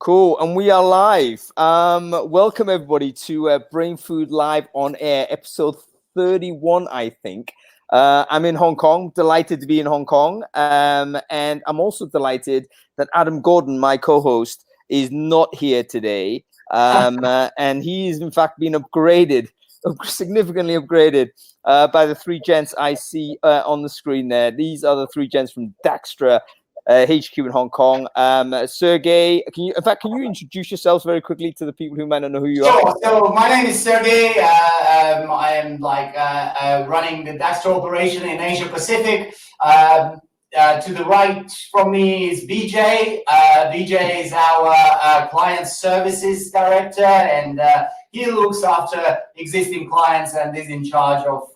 Cool, and we are live. Welcome everybody to Brainfood Live on Air, episode 31, I think. I'm in Hong Kong, delighted to be in Hong Kong. And I'm also delighted that Adam Gordon, my co-host, is not here today. And he's in fact been upgraded, significantly upgraded by the three gents I see on the screen there. These are the three gents from Daxtra, HQ in Hong Kong. Sergey, can you introduce yourselves very quickly to the people who might not know who you are? Sure. So my name is Sergey. I am running the Daxtra operation in Asia Pacific. To the right from me is BJ. BJ is our client services director, and he looks after existing clients and is in charge of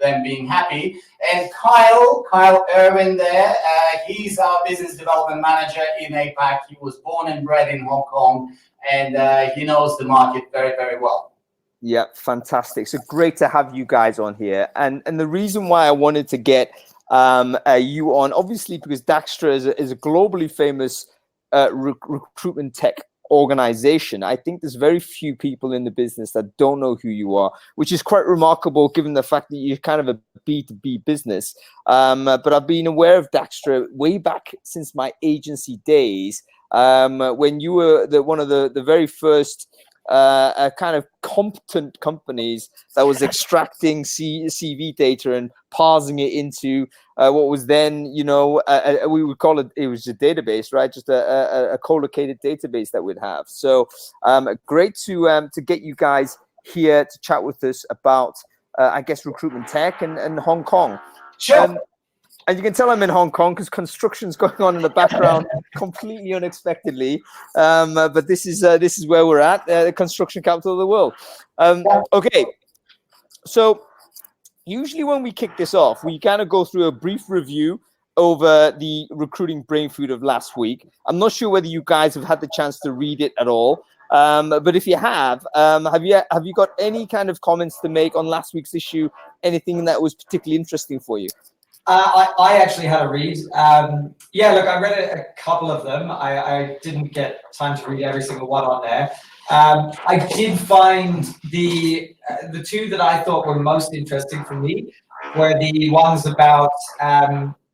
them being happy. And Kyle Irwin there, he's our business development manager in APAC. He was born and bred in Hong Kong, and he knows the market very, very well. Yeah, fantastic. So great to have you guys on here. And the reason why I wanted to get you on, obviously, because Daxtra is a globally famous recruitment tech organization. I think there's very few people in the business that don't know who you are, which is quite remarkable given the fact that you're kind of a B2B business. But I've been aware of Daxtra way back since my agency days, when you were one of the very first kind of competent companies that was extracting CV data and parsing it into what was then, we would call it was a database, right? Just a co-located database that we'd have. So great to get you guys here to chat with us about, I guess, recruitment tech and Hong Kong. Sure. And you can tell I'm in Hong Kong because construction's going on in the background completely unexpectedly. But this is where we're at, the construction capital of the world. Okay, so usually when we kick this off, we kind of go through a brief review over the recruiting brain food of last week. I'm not sure whether you guys have had the chance to read it at all. But if you have you got any kind of comments to make on last week's issue? Anything that was particularly interesting for you? I actually had a read. Look, I read a couple of them. I didn't get time to read every single one on there. I did find the two that I thought were most interesting for me were the ones about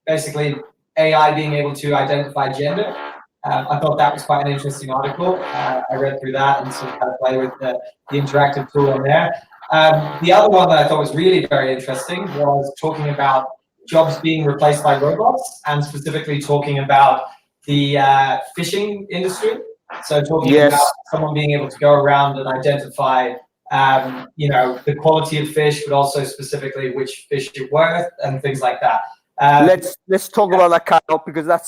basically AI being able to identify gender. I thought that was quite an interesting article. I read through that and sort of had to play with the interactive tool on there. The other one that I thought was really very interesting was talking about jobs being replaced by robots, and specifically talking about the fishing industry. So talking about someone being able to go around and identify, the quality of fish, but also specifically which fish you're worth and things like that. Let's talk about that, Kyle, because that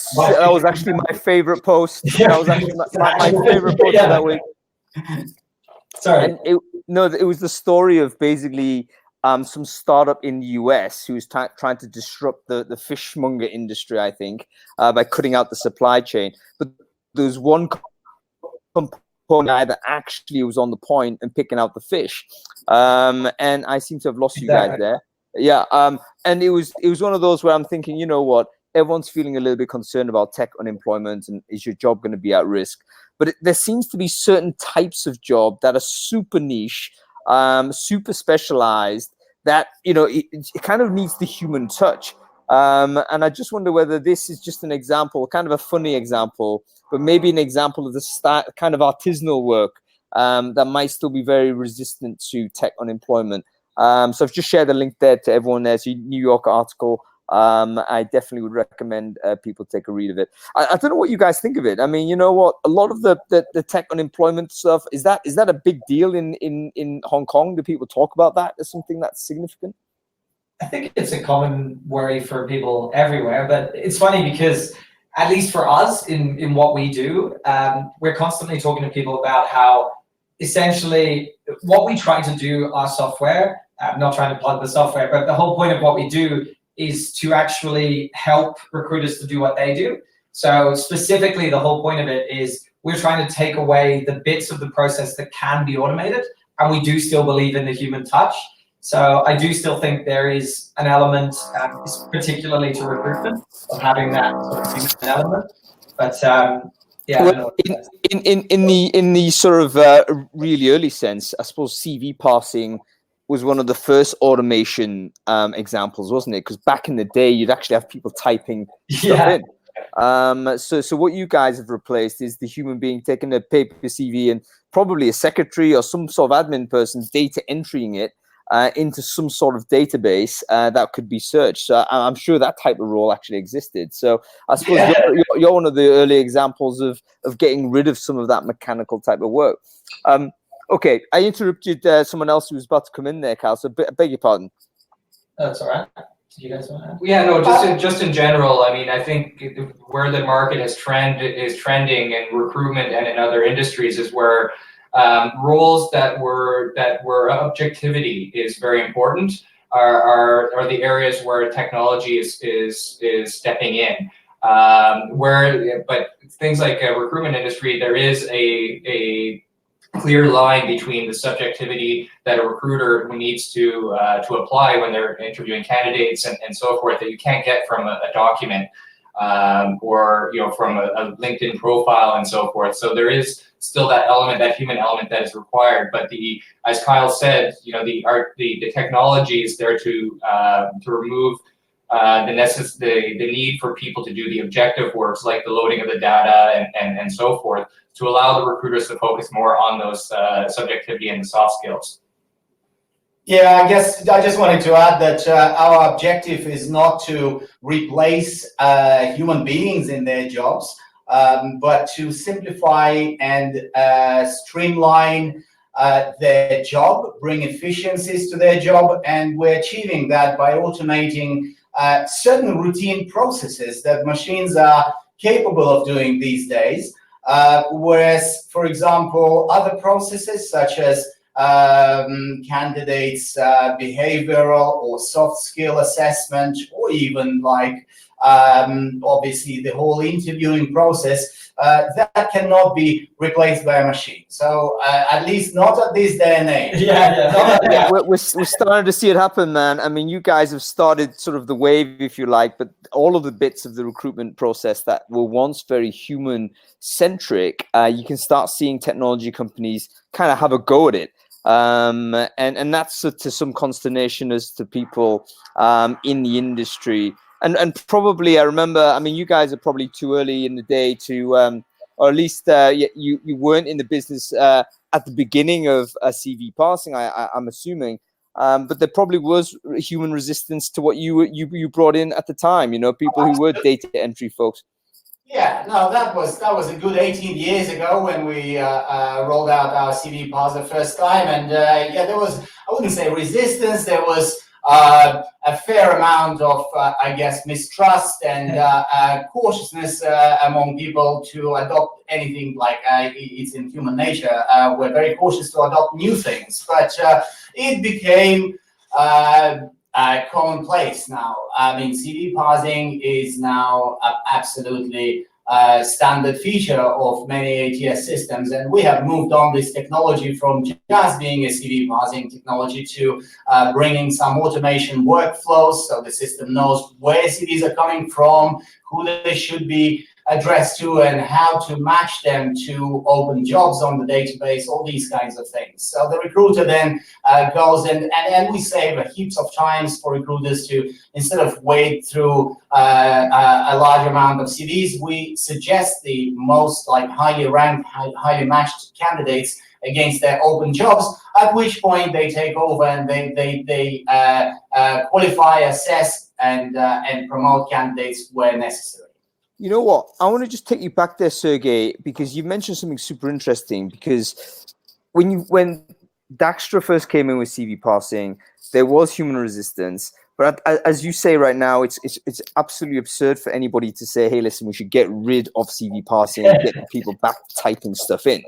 was actually my favorite post. That was actually my favorite post of that week. Sorry. And it was the story of basically some startup in the US who was trying to disrupt the fishmonger industry, I think, by cutting out the supply chain. But there's one component that actually was on the point and picking out the fish. And I seem to have lost you guys there. Yeah. And it was one of those where I'm thinking, you know what? Everyone's feeling a little bit concerned about tech unemployment and is your job going to be at risk? But there seems to be certain types of job that are super niche, super specialized, that it kind of needs the human touch, and I just wonder whether this is just an example, kind of a funny example, but maybe an example of the kind of artisanal work that might still be very resistant to tech unemployment. So I've just shared the link there to everyone. There's a New York article. I definitely would recommend people take a read of it. I don't know what you guys think of it. I mean, you know what? A lot of the tech unemployment stuff, is that a big deal in Hong Kong? Do people talk about that as something that's significant? I think it's a common worry for people everywhere, but it's funny because at least for us in what we do, we're constantly talking to people about how essentially what we try to do, our software, I'm not trying to plug the software, but the whole point of what we do is to actually help recruiters to do what they do. So specifically, the whole point of it is we're trying to take away the bits of the process that can be automated, and we do still believe in the human touch. So I do still think there is an element, particularly to recruitment, of having that sort of human element. But Yeah. Well, in the sort of really early sense, I suppose CV parsing was one of the first automation examples, wasn't it? Because back in the day, you'd actually have people typing stuff in. So what you guys have replaced is the human being taking a paper CV and probably a secretary or some sort of admin person data entering it into some sort of database that could be searched. So I'm sure that type of role actually existed. So I suppose you're one of the early examples of getting rid of some of that mechanical type of work. Okay, I interrupted someone else who was about to come in there, Carl, so I beg your pardon. That's all right. Did you guys want to add? Yeah, no, just in general, I mean, I think where the market is trending in recruitment and in other industries is where roles that were objectivity is very important are the areas where technology is stepping in. But things like a recruitment industry, there is a clear line between the subjectivity that a recruiter needs to apply when they're interviewing candidates and so forth that you can't get from a document or from a LinkedIn profile and so forth. So there is still that element, that human element that is required. But as Kyle said, the technology is there to remove the need for people to do the objective works like the loading of the data and so forth, to allow the recruiters to focus more on those subjectivity and soft skills. Yeah, I guess I just wanted to add that our objective is not to replace human beings in their jobs, but to simplify and streamline their job, bring efficiencies to their job, and we're achieving that by automating certain routine processes that machines are capable of doing these days. Whereas, for example, other processes such as candidates' behavioral or soft skill assessment, or even like obviously the whole interviewing process, that cannot be replaced by a machine. So at least not at this day and age. We're starting to see it happen, man. I mean, you guys have started sort of the wave, if you like, but all of the bits of the recruitment process that were once very human-centric, you can start seeing technology companies kind of have a go at it. And that's to some consternation as to people in the industry. And probably, I remember, I mean, you guys are probably too early in the day to, or at least you weren't in the business at the beginning of CV parsing, I'm assuming. But there probably was human resistance to what you brought in at the time, people who were data entry folks. Yeah, no, that was a good 18 years ago when we rolled out our CV parser first time. And yeah, there was, I wouldn't say resistance, there was a fair amount of, I guess, mistrust and cautiousness among people to adopt anything like it's in human nature. We're very cautious to adopt new things, but it became commonplace now. I mean, CV parsing is now absolutely standard feature of many ATS systems, and we have moved on this technology from just being a CV parsing technology to bringing some automation workflows, so the system knows where CVs are coming from, who they should be addressed to, and how to match them to open jobs on the database, all these kinds of things. So the recruiter then goes and we save heaps of times for recruiters to, instead of wade through a large amount of CVs, we suggest the most highly ranked, highly matched candidates against their open jobs, at which point they take over and they qualify, assess, and promote candidates where necessary. You know what? I want to just take you back there, Sergey, because you mentioned something super interesting. Because when Daxtra first came in with CV parsing, there was human resistance. But as you say right now, it's absolutely absurd for anybody to say, "Hey, listen, we should get rid of CV parsing and get people back typing stuff in."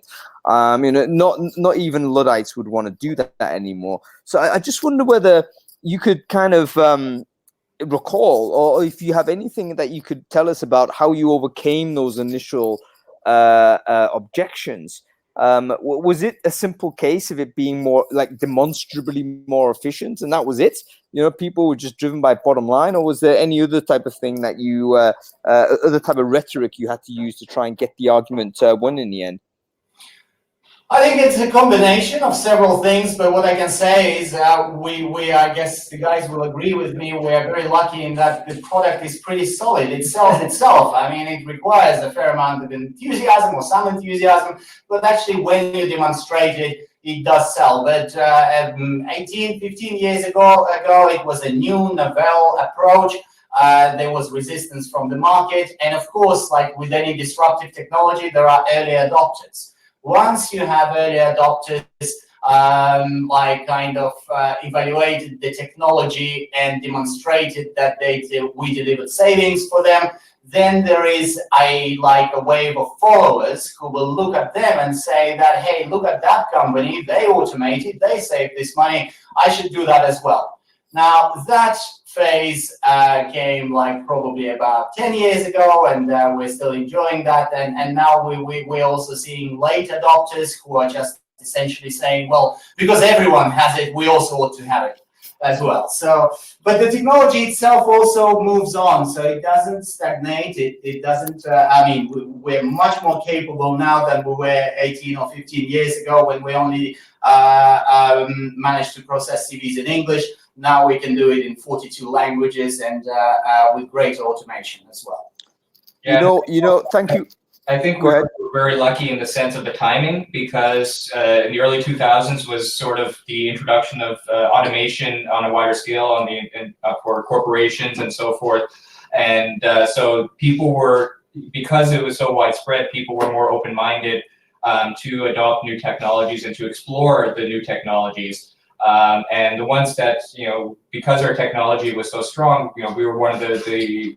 Not even Luddites would want to do that anymore. So I just wonder whether you could kind of recall, or if you have anything that you could tell us about how you overcame those initial objections, Was it a simple case of it being more like demonstrably more efficient, and that was it? You know, people were just driven by bottom line, or was there any other type of thing that you, other type of rhetoric you had to use to try and get the argument won in the end? I think it's a combination of several things, but what I can say is I guess the guys will agree with me, we are very lucky in that the product is pretty solid. It sells itself. I mean, it requires a fair amount of enthusiasm or some enthusiasm, but actually when you demonstrate it, it does sell. But 15 years ago, it was a new, novel approach. There was resistance from the market. And of course, like with any disruptive technology, there are early adopters. Once you have early adopters, evaluated the technology and demonstrated that we delivered savings for them, then there is a wave of followers who will look at them and say that, hey, look at that company, they automated, they saved this money, I should do that as well. Now that phase came probably about 10 years ago, and we're still enjoying that. And now we're also seeing late adopters who are just essentially saying, well, because everyone has it, we also ought to have it as well. So, but the technology itself also moves on, so it doesn't stagnate. It doesn't. I mean, we're much more capable now than we were 18 or 15 years ago when we only managed to process CVs in English. Now we can do it in 42 languages and with great automation as well. Yeah. You know, thank you. I think we're very lucky in the sense of the timing, because in the early 2000s was sort of the introduction of automation on a wider scale for corporations and so forth. And so people were, because it was so widespread, people were more open-minded to adopt new technologies and to explore the new technologies. And the ones that, because our technology was so strong, we were one of the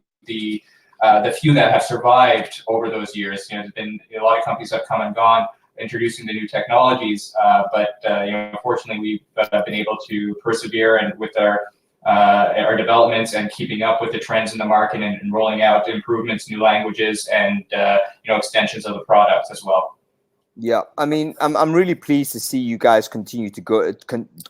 few that have survived over those years. There's been a lot of companies that have come and gone introducing the new technologies, but unfortunately we've been able to persevere and with our developments and keeping up with the trends in the market and rolling out improvements, new languages, and extensions of the products as well. Yeah, I mean, I'm really pleased to see you guys continue to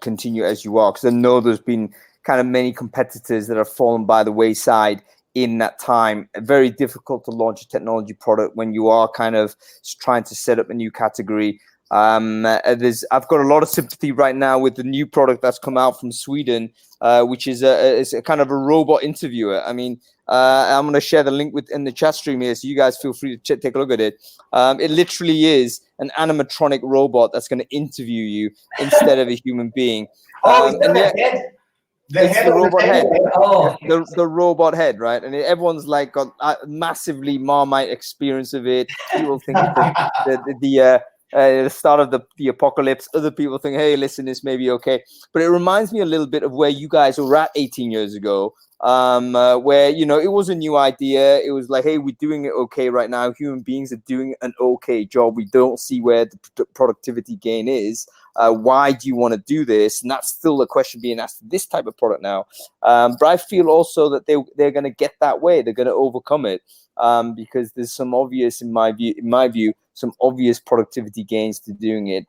continue as you are, because I know there's been kind of many competitors that have fallen by the wayside in that time. Very difficult to launch a technology product when you are kind of trying to set up a new category. I've got a lot of sympathy right now with the new product that's come out from Sweden, which is a kind of a robot interviewer. I mean, I'm going to share the link in the chat stream here, so you guys feel free to take a look at it. It literally is an animatronic robot that's going to interview you instead of a human being. It's the robot head. Oh, the robot head, right? And everyone's got a massively Marmite experience of it. People think the start of the apocalypse. Other people think, hey, listen, this may be okay. But it reminds me a little bit of where you guys were at 18 years ago, where, it was a new idea. It was like, hey, we're doing it okay right now. Human beings are doing an okay job. We don't see where the productivity gain is. Why do you want to do this? And that's still a question being asked for this type of product now. But I feel also that they're going to get that way. They're going to overcome it, because there's some obvious, in my view, some obvious productivity gains to doing it.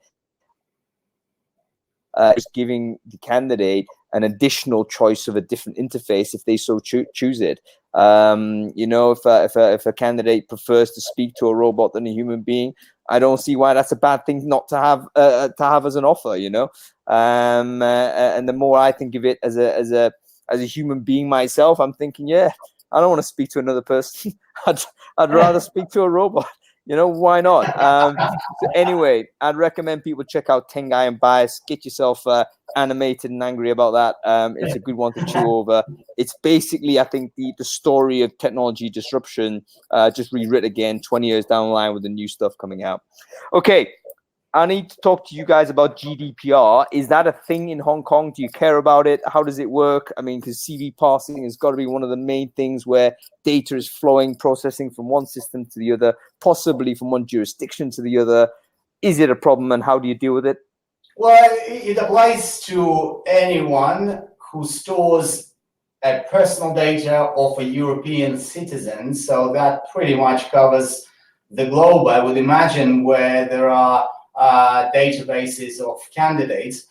Just giving the candidate an additional choice of a different interface if they so choose it. If a candidate prefers to speak to a robot than a human being, I don't see why that's a bad thing not to have as an offer. And the more I think of it as a human being myself, I'm thinking, yeah, I don't want to speak to another person. I'd rather speak to a robot. Why not? So anyway, I'd recommend people check out Tengai and Bias. Get yourself animated and angry about that. It's a good one to chew over. It's basically, I think, the story of technology disruption, just rewritten again 20 years down the line with the new stuff coming out. Okay, I need to talk to you guys about GDPR. Is that a thing in Hong Kong? Do you care about it? How does it work? I mean, because CV parsing has got to be one of the main things where data is flowing, processing from one system to the other, possibly from one jurisdiction to the other. Is it a problem, and how do you deal with it? Well, it applies to anyone who stores personal data of a European citizen. So that pretty much covers the globe, I would imagine, where there are databases of candidates.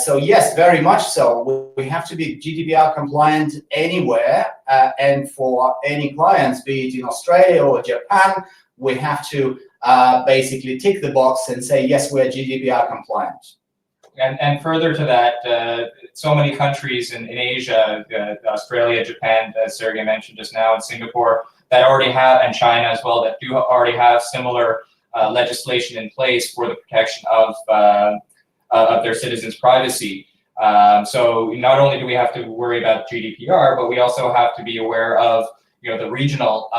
So yes, very much so. We have to be GDPR compliant anywhere, and for any clients, be it in Australia or Japan, we have to basically tick the box and say, yes, we're GDPR compliant. And further to that, so many countries in Asia, Australia, Japan, as Sergey mentioned just now, and Singapore, that already have, and China as well, that do already have similar legislation in place for the protection of their citizens' privacy. So not only do we have to worry about GDPR, but we also have to be aware of the regional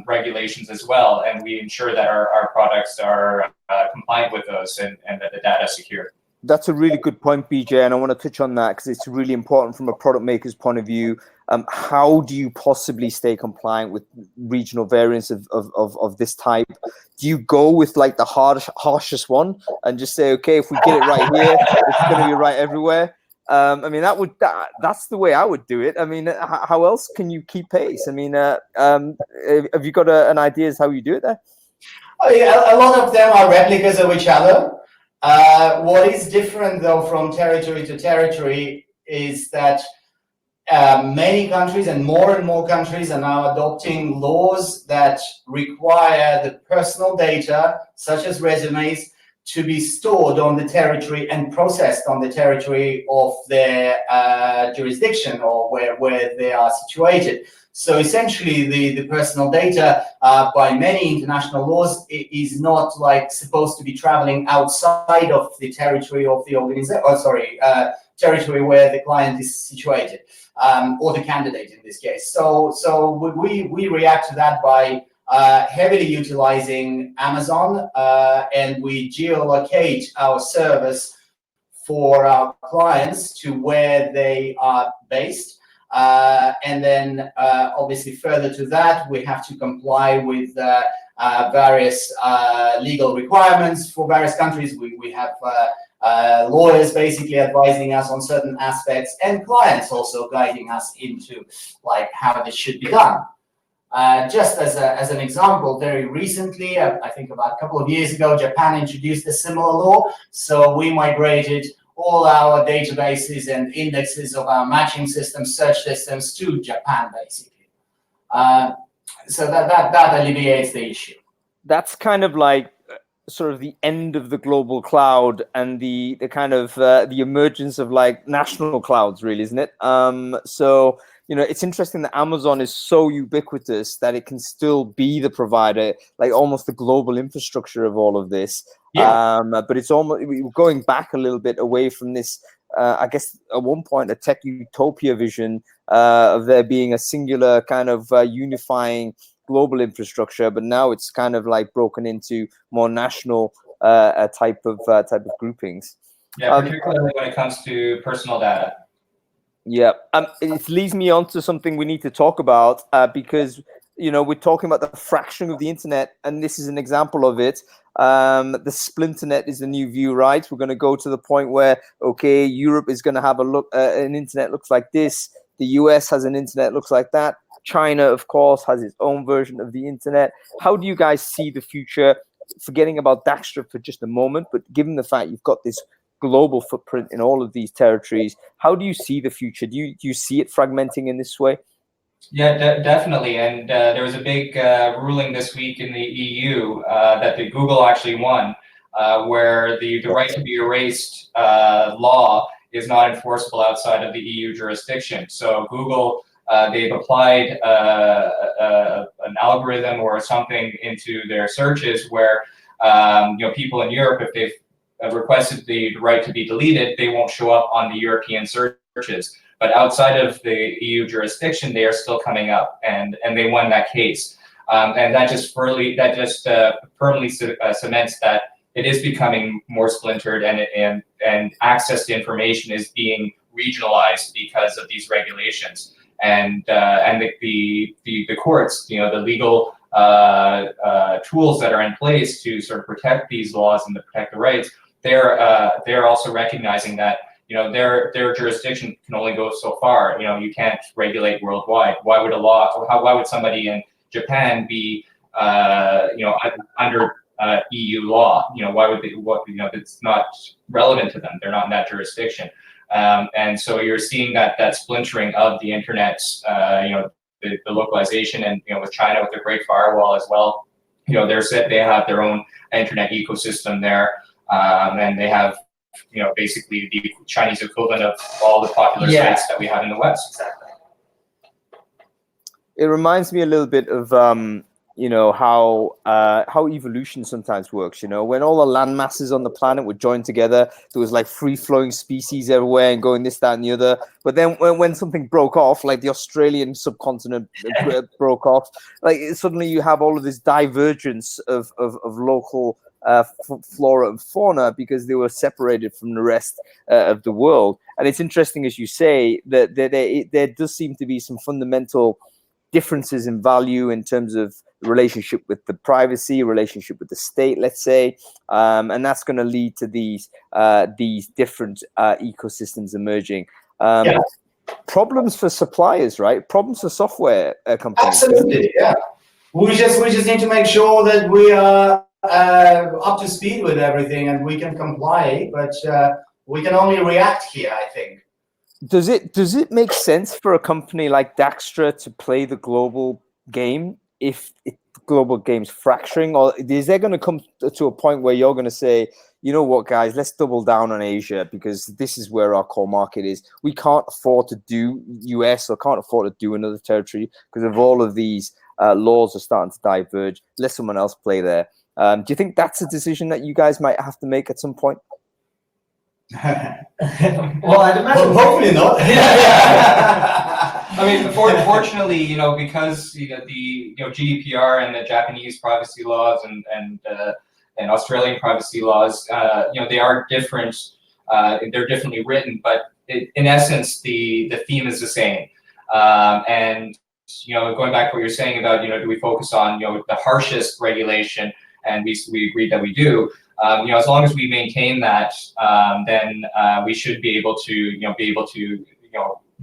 regulations as well, and we ensure that our products are compliant with those and that the data is secure. That's a really good point, BJ, and I want to touch on that because it's really important from a product maker's point of view. How do you possibly stay compliant with regional variants of this type? Do you go with like the harshest one and just say, okay, if we get it right here, it's going to be right everywhere? I mean, that's the way I would do it. I mean, how else can you keep pace? I mean, have you got an idea as how you do it there? Oh, yeah, a lot of them are replicas of each other. What is different, though, from territory to territory is that many countries and more countries are now adopting laws that require the personal data, such as resumes, to be stored on the territory and processed on the territory of their jurisdiction or where they are situated. So essentially, the personal data, by many international laws, is not like supposed to be traveling outside of the territory of the organization. Oh, sorry, territory where the client is situated, or the candidate in this case. So we react to that by heavily utilizing Amazon, and we geolocate our service for our clients to where they are based. And then obviously further to that, we have to comply with various legal requirements for various countries. We have lawyers basically advising us on certain aspects, and clients also guiding us into like how this should be done. Just as an example, very recently, I think about a couple of years ago, Japan introduced a similar law. So we migrated all our databases and indexes of our matching systems, search systems to Japan, basically. So that alleviates the issue. That's kind of like sort of the end of the global cloud and the kind of the emergence of like national clouds, really, isn't it? So it's interesting that Amazon is so ubiquitous that it can still be the provider, like almost the global infrastructure of all of this. Yeah. But it's almost going back a little bit away from this, I guess, at one point, a tech utopia vision of there being a singular kind of unifying global infrastructure. But now it's kind of like broken into more national type of groupings. Yeah, particularly when it comes to personal data. Yeah, it leads me on to something we need to talk about because we're talking about the fracturing of the internet, and this is an example of it. The splinternet is the new view, right? We're going to go to the point where okay, Europe is going to have an internet looks like this. The US has an internet looks like that. China, of course, has its own version of the internet. How do you guys see the future? Forgetting about Daxtra for just a moment, but given the fact you've got this global footprint in all of these territories, how do you see the future? Do you see it fragmenting in this way? Yeah, definitely. And there was a big ruling this week in the EU that the Google actually won, where the right to be erased law is not enforceable outside of the EU jurisdiction. So Google, they've applied an algorithm or something into their searches where people in Europe, if they've requested the right to be deleted, they won't show up on the European searches. But outside of the EU jurisdiction, they are still coming up, and they won that case. And that just firmly cements that it is becoming more splintered, and access to information is being regionalized because of these regulations. And the courts, the legal tools that are in place to sort of protect these laws and to protect the rights, they're also recognizing that their jurisdiction can only go so far. You can't regulate worldwide. Why would somebody in Japan be under EU law. Why would they? It's not relevant to them. They're not in that jurisdiction. And so you're seeing that splintering of the internet, the localization, and with China with their Great Firewall as well. They have their own internet ecosystem there, and they have basically the Chinese equivalent of all the popular sites that we have in the West. Exactly. It reminds me a little bit of how evolution sometimes works. When all the land masses on the planet were joined together, there was like free-flowing species everywhere and going this, that, and the other. But then when something broke off, like the Australian subcontinent broke off, like suddenly you have all of this divergence of local flora and fauna because they were separated from the rest of the world. And it's interesting, as you say, that there does seem to be some fundamental differences in value in terms of relationship with the privacy, relationship with the state, let's say, and that's going to lead to these different ecosystems emerging. Problems for suppliers, right? Problems for software companies. Absolutely, yeah. We just need to make sure that we are up to speed with everything and we can comply, but we can only react here, I think. Does it make sense for a company like Daxtra to play the global game if the global game's fracturing, or is there going to come to a point where you're going to say, you know what, guys, let's double down on Asia because this is where our core market is. We can't afford to do US or can't afford to do another territory because of all of these laws are starting to diverge. Let someone else play there. Do you think that's a decision that you guys might have to make at some point? Well, I'd imagine. Hopefully not. I mean, fortunately, because the GDPR and the Japanese privacy laws and Australian privacy laws, they are different. They're differently written, but in essence, the theme is the same. And going back to what you're saying about do we focus on the harshest regulation, and we agreed that we do. As long as we maintain that, then we should be able to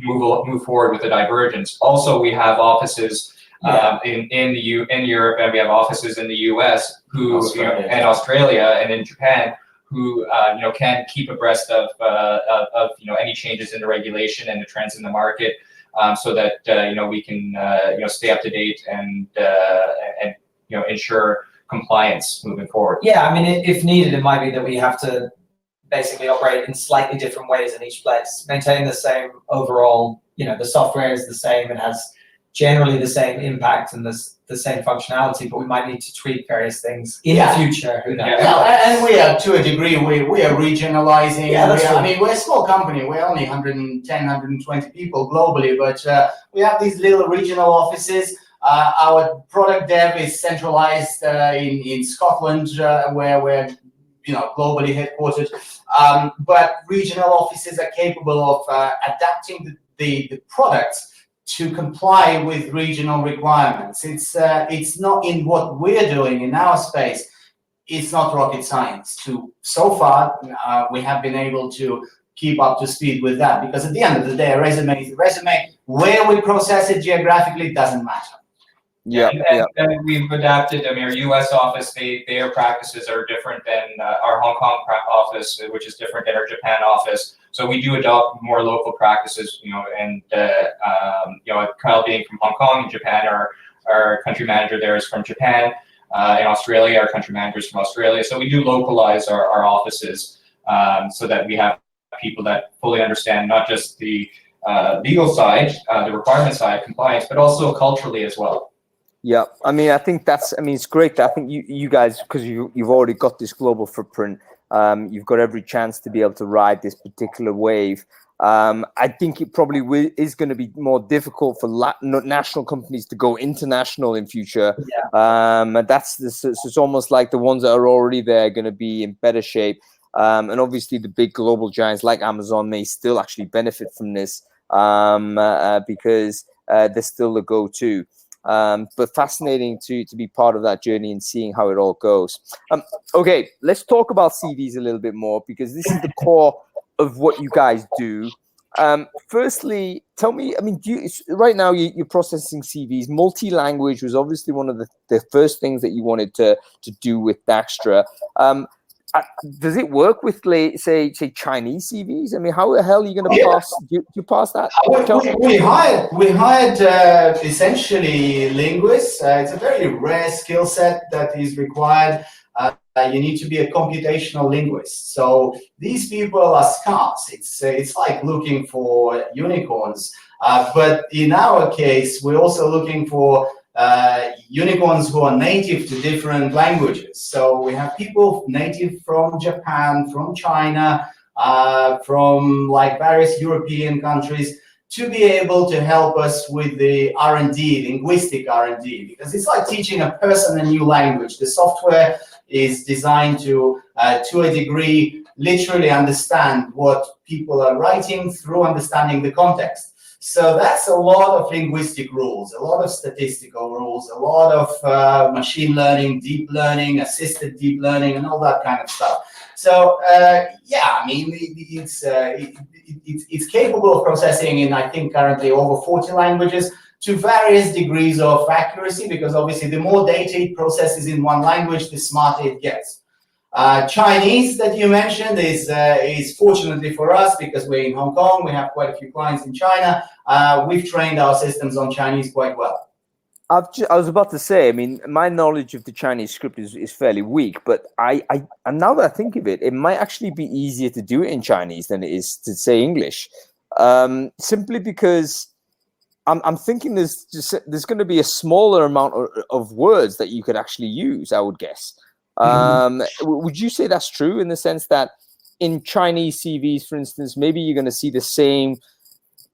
move forward with the divergence. Also, we have offices in Europe, and we have offices in the US and Australia and in Japan who can keep abreast of any changes in the regulation and the trends in the market, so that we can stay up to date and ensure compliance moving forward. Yeah, I mean, if needed, it might be that we have to basically operate in slightly different ways in each place, maintain the same overall, the software is the same, it has generally the same impact and the same functionality, but we might need to tweak various things in the future, who knows? Yeah, and we are, to a degree, we are regionalizing. Yeah, I mean, we're a small company, we're only 110, 120 people globally, but we have these little regional offices. Our product dev is centralized in Scotland, where we're globally headquartered. But regional offices are capable of adapting the products to comply with regional requirements. It's not in what we're doing in our space. It's not rocket science. So far, we have been able to keep up to speed with that, because at the end of the day, a resume is a resume. Where we process it geographically doesn't matter. And we've adapted. I mean, our U.S. office, their practices are different than our Hong Kong office, which is different than our Japan office. So we do adopt more local practices, and Kyle being from Hong Kong and Japan, our country manager there is from Japan. In Australia, our country manager is from Australia. So we do localize our offices so that we have people that fully understand not just the legal side, the requirement side, compliance, but also culturally as well. Yeah, I mean, it's great. I think you guys, because you've already got this global footprint, you've got every chance to be able to ride this particular wave. I think it probably is going to be more difficult for national companies to go international in future. And it's almost like the ones that are already there are going to be in better shape. And obviously the big global giants like Amazon may still actually benefit from this because they're still the go-to. But fascinating to be part of that journey and seeing how it all goes. Okay, let's talk about CVs a little bit more, because this is the core of what you guys do. Firstly, tell me, I mean, right now you're processing CVs. Multi-language was obviously one of the first things that you wanted to do with Daxtra. Does it work with, say Chinese CVs? I mean, how the hell are you going to pass? Do you pass that? We hired essentially linguists. It's a very rare skill set that is required. You need to be a computational linguist. So these people are scarce. It's like looking for unicorns. But in our case, we're also looking for unicorns who are native to different languages. So we have people native from Japan, from China, from like various European countries, to be able to help us with the R&D, linguistic R&D, because it's like teaching a person a new language. The software is designed to a degree, literally understand what people are writing through understanding the context. So that's a lot of linguistic rules, a lot of statistical rules, a lot of machine learning, deep learning, assisted deep learning, and all that kind of stuff. So yeah, I mean, it's capable of processing in, I think, currently over 40 languages to various degrees of accuracy, because obviously the more data it processes in one language, the smarter it gets. Chinese that you mentioned is fortunately for us, because we're in Hong Kong, we have quite a few clients in China. We've trained our systems on Chinese quite well. I was about to say, I mean, my knowledge of the Chinese script is fairly weak, but and now that I think of it, it might actually be easier to do it in Chinese than it is to say English, simply because I'm thinking there's going to be a smaller amount of words that you could actually use, I would guess. Would you say that's true, in the sense that in Chinese CVs, for instance, maybe you're going to see the same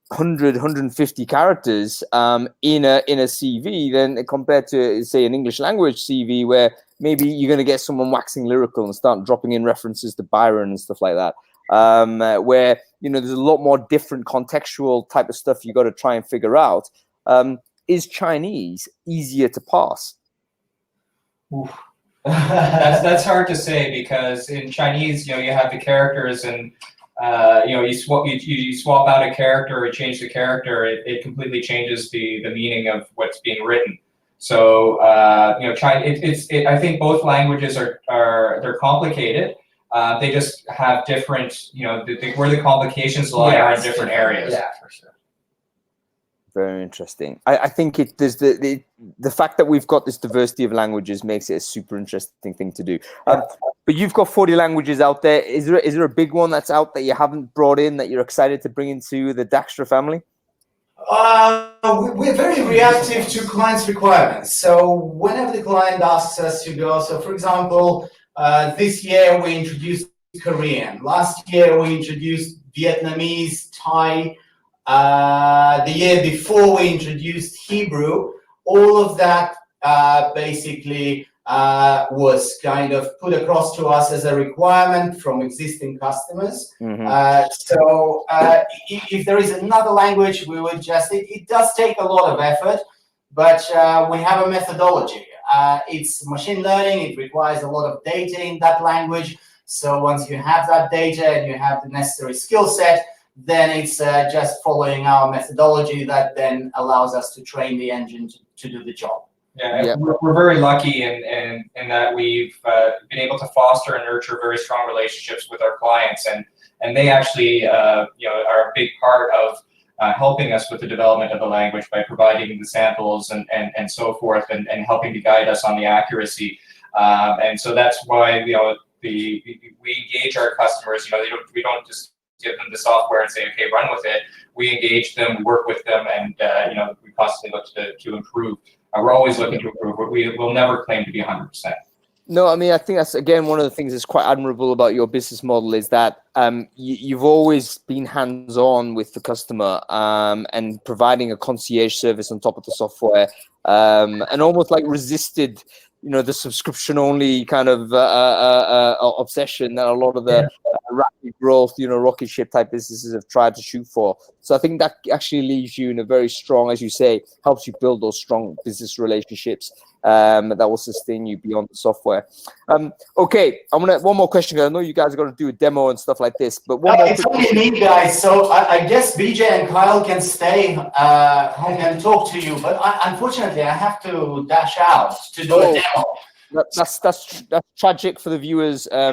150 characters in a CV than compared to, say, an English language CV, where maybe you're going to get someone waxing lyrical and start dropping in references to Byron and stuff like that, where, you know, there's a lot more different contextual type of stuff you got to try and figure out. Is Chinese easier to pass? That's hard to say, because in Chinese, you know, you have the characters, and you know, you swap out a character or change the character, it completely changes the meaning of what's being written. So you know, I think both languages they're complicated. They just have different, you know, where the complications lie are in different areas. Yeah, for sure. Very interesting. I think there's the fact that we've got this diversity of languages makes it a super interesting thing to do. But you've got 40 languages out there. Is there a big one that's out that you haven't brought in that you're excited to bring into the Daxtra family? We're very reactive to clients' requirements. So whenever the client asks us to go, so for example, this year we introduced Korean. Last year we introduced Vietnamese, Thai. The year before we introduced Hebrew. All of that basically was kind of put across to us as a requirement from existing customers. So if there is another language, we would just, it does take a lot of effort, but we have a methodology. It's machine learning. It requires a lot of data in that language. So once you have that data and you have the necessary skill set, then it's just following our methodology that then allows us to train the engine to do the job. Yeah, we're very lucky in that we've been able to foster and nurture very strong relationships with our clients, and they actually you know, are a big part of helping us with the development of the language by providing the samples and so forth, and helping to guide us on the accuracy. And so that's why, you know, we engage our customers. You know, we don't just give them the software and say, okay, run with it. We engage them, we work with them, and you know, we constantly look to improve. We're always looking to improve, but we will never claim to be 100%. No, I mean, I think that's, again, one of the things that's quite admirable about your business model is that you've always been hands-on with the customer and providing a concierge service on top of the software, and almost like resisted, the subscription-only kind of obsession that a lot of the growth, rocket ship type businesses have tried to shoot for. So I think that actually leaves you in a very strong, as you say, helps you build those strong business relationships that will sustain you beyond the software. Okay, one more question. I know you guys are going to do a demo and stuff like this, but one more. It's only me, guys. So I guess BJ and Kyle can stay home and talk to you, but unfortunately, I have to dash out to do a demo. That's tragic for the viewers. I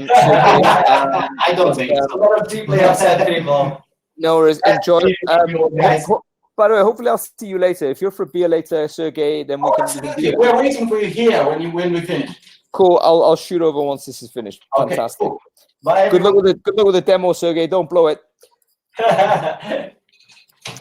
don't think so. A lot of deeply upset people. No worries. Enjoy. Guys. By the way, hopefully I'll see you later. If you're for a beer later, Sergey, then we can. We're waiting for you here when we finish. Cool. I'll shoot over once this is finished. Okay, Fantastic. cool. Bye. Good luck with the demo, Sergey. Don't blow it.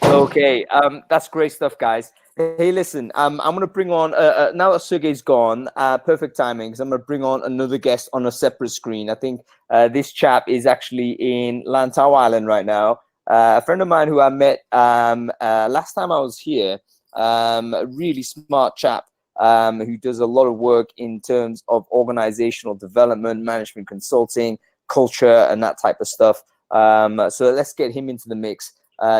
Okay. That's great stuff, guys. Hey, listen, I'm going to bring on, now that Sergey's gone, perfect timing, because I'm going to bring on another guest on a separate screen. I think this chap is actually in Lantau Island right now. A friend of mine who I met last time I was here, a really smart chap who does a lot of work in terms of organizational development, management consulting, culture, and that type of stuff. So let's get him into the mix.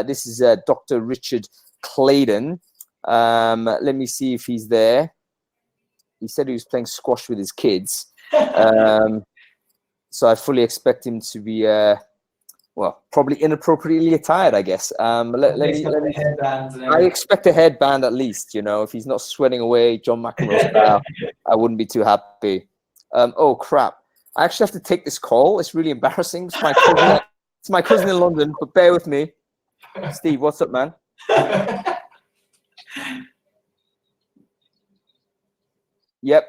This is Dr. Richard Claydon. Let me see if he's there. He said he was playing squash with his kids. So I fully expect him to be, well, probably inappropriately attired, I guess. I expect a headband at least, if he's not sweating away John McEnroe style, I wouldn't be too happy. Oh, crap. I actually have to take this call. It's really embarrassing. It's my cousin in London, but bear with me. Steve, what's up, man? Yep.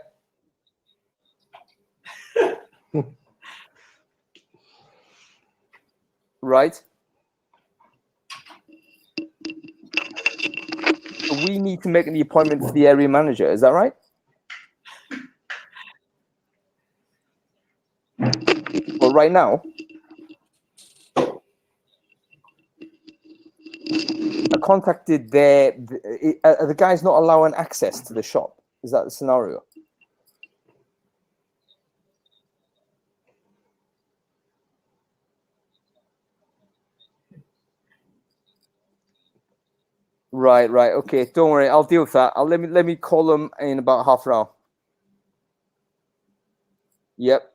Right. So we need to make the appointment for the area manager. Is that right? Well, right now. I contacted the guy's not allowing access to the shop. Is that the scenario? Right. Okay, don't worry. I'll deal with that. Let me call him in about half an hour. Yep.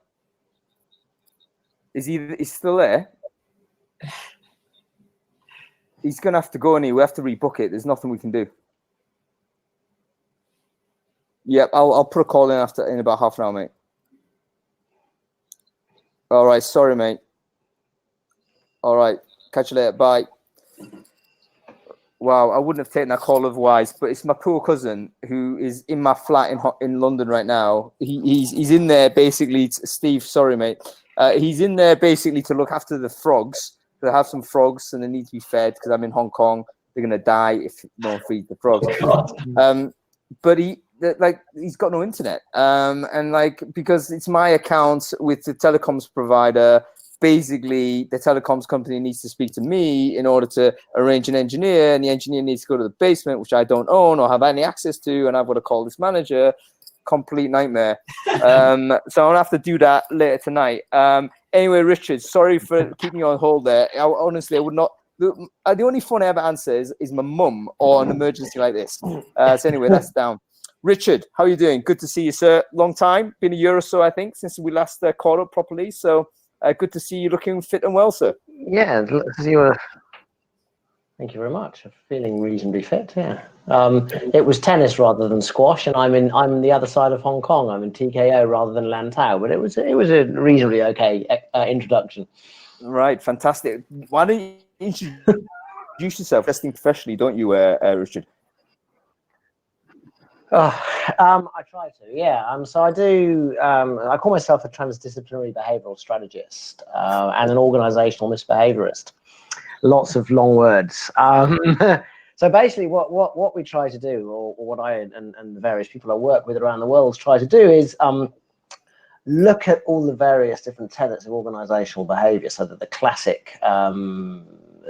He's still there? He's gonna have to go, and we have to rebook it. There's nothing we can do. Yep, I'll put a call in about half an hour, mate. All right, sorry, mate. All right, catch you later. Bye. Wow, I wouldn't have taken that call otherwise, but it's my poor cousin who is in my flat in London right now. He's in there basically. Steve, sorry, mate. He's in there basically to look after the frogs. They have some frogs and they need to be fed because I'm in Hong Kong. They're gonna die if no one feeds the frogs. But he's got no internet, and because it's my account with the telecoms provider. Basically, the telecoms company needs to speak to me in order to arrange an engineer, and the engineer needs to go to the basement, which I don't own or have any access to, and I've got to call this manager. Complete nightmare. So I'm gonna have to do that later tonight. Anyway, Richard, sorry for keeping you on hold there. Honestly, I would not. The only phone I ever answer is my mum or an emergency like this. So anyway, that's down. Richard, how are you doing? Good to see you, sir. Long time, been a year or so, I think, since we last caught up properly. So. Good to see you looking fit and well, sir. Yeah, thank you very much. I'm feeling reasonably fit. Yeah. It was tennis rather than squash, and I'm the other side of Hong Kong. I'm in TKO rather than Lantau, but it was a reasonably okay introduction. Right, fantastic. Why don't you introduce yourself, testing professionally, don't you, Richard? I try to, yeah. So I do. I call myself a transdisciplinary behavioural strategist and an organisational misbehaviourist. Lots of long words. So basically, what we try to do, or what I and the various people I work with around the world try to do, is look at all the various different tenets of organisational behaviour, so that the classic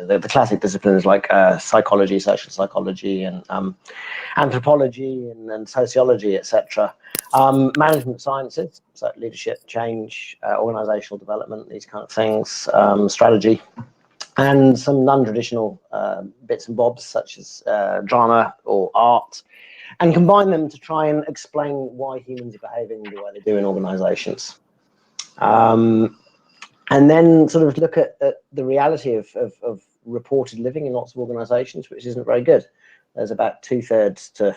the classic disciplines like psychology, social psychology, and anthropology and sociology, etc. Management sciences, so leadership, change, organizational development, these kind of things, strategy, and some non-traditional bits and bobs such as drama or art, and combine them to try and explain why humans are behaving the way they do in organizations. And then sort of look at the reality of reported living in lots of organizations, which isn't very good. There's about 2/3 to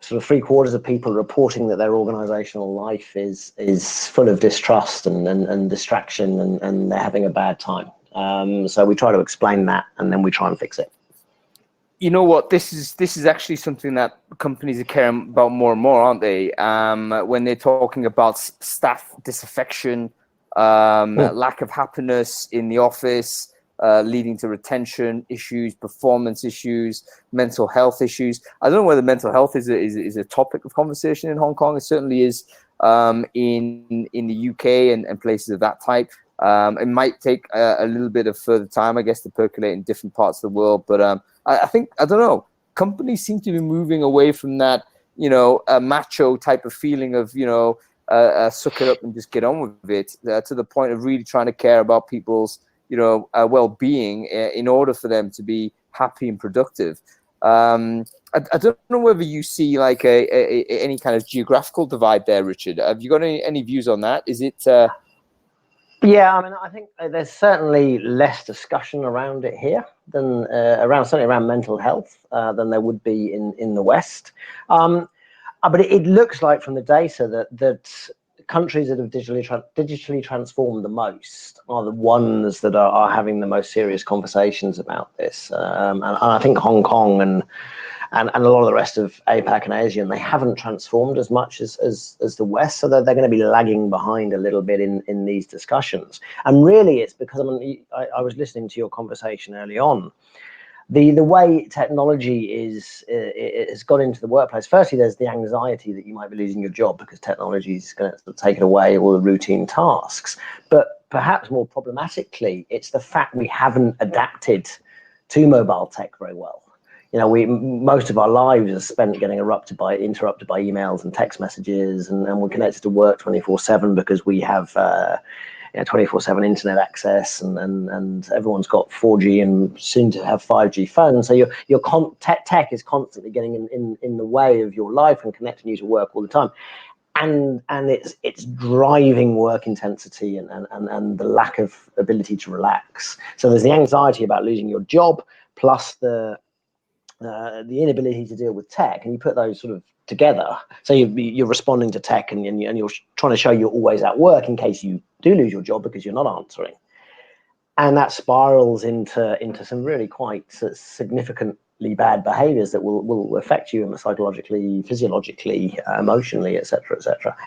sort of 3/4 of people reporting that their organizational life is full of distrust and distraction, and they're having a bad time. So we try to explain that, and then we try and fix it. You know what? This is actually something that companies are caring about more and more, aren't they? When they're talking about staff disaffection, lack of happiness in the office, leading to retention issues, performance issues, mental health issues. I don't know whether mental health is a topic of conversation in Hong Kong. It certainly is in the UK and places of that type. It might take a little bit of further time, I guess, to percolate in different parts of the world. But I think, I don't know, companies seem to be moving away from that, a macho type of feeling of, suck it up and just get on with it, to the point of really trying to care about people's, well-being in order for them to be happy and productive. I don't know whether you see like any kind of geographical divide there, Richard. Have you got any views on that? Is it... Yeah, I mean, I think there's certainly less discussion around it here than certainly around mental health than there would be in the West. But it looks like from the data that countries that have digitally transformed the most are the ones that are having the most serious conversations about this. And I think Hong Kong and a lot of the rest of APAC and Asia, and they haven't transformed as much as the West, so they're going to be lagging behind a little bit in these discussions. And really, it's because I was listening to your conversation early on. The way technology has got into the workplace. Firstly, there's the anxiety that you might be losing your job because technology is going to take it away all the routine tasks. But perhaps more problematically, it's the fact we haven't adapted to mobile tech very well. Most of our lives are spent getting interrupted by emails and text messages, and we're connected to work 24/7 because we have 24/7 internet access, and everyone's got 4G and soon to have 5G phones. So your tech is constantly getting in the way of your life and connecting you to work all the time, and it's driving work intensity and the lack of ability to relax. So there's the anxiety about losing your job, plus the inability to deal with tech, and you put those sort of together. So you're responding to tech, and you're trying to show you're always at work in case you do lose your job because you're not answering, and that spirals into some really quite significantly bad behaviors that will affect you psychologically, physiologically, emotionally, etc.,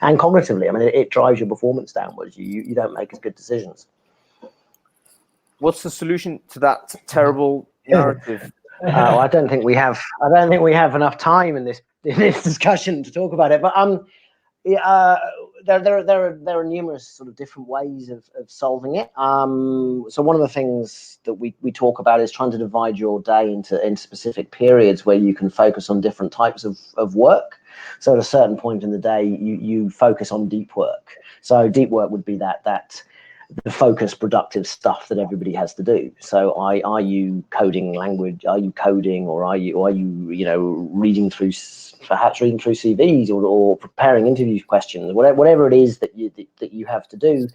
and cognitively. I mean, it drives your performance downwards. You don't make as good decisions. What's the solution to that terrible narrative? I don't think we have enough time in this discussion to talk about it. But there are numerous sort of different ways of solving it. So one of the things that we talk about is trying to divide your day into specific periods where you can focus on different types of work. So at a certain point in the day, you focus on deep work. So deep work would be that the focused, productive stuff that everybody has to do. So are you coding language? Are you coding, or are you reading through CVs or preparing interview questions? Whatever it is that you have to do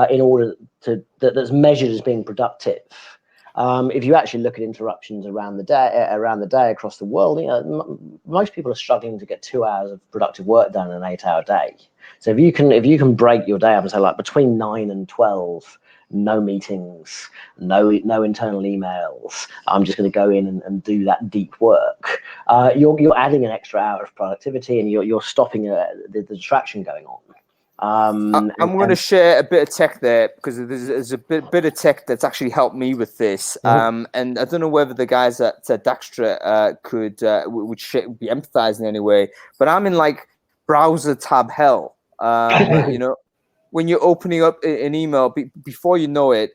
in order that's measured as being productive. If you actually look at interruptions around the day across the world, most people are struggling to get 2 hours of productive work done in an 8-hour day. So if you can break your day up and say, like, between 9 and 12, no meetings, no internal emails, I'm just going to go in and do that deep work, you're adding an extra hour of productivity, and you're stopping the distraction going on. I'm going to share a bit of tech there, because there's a bit of tech that's actually helped me with this. And I don't know whether the guys at Daxtra would be empathizing in any way, but I'm in like browser tab hell. when you're opening up an email, before you know it,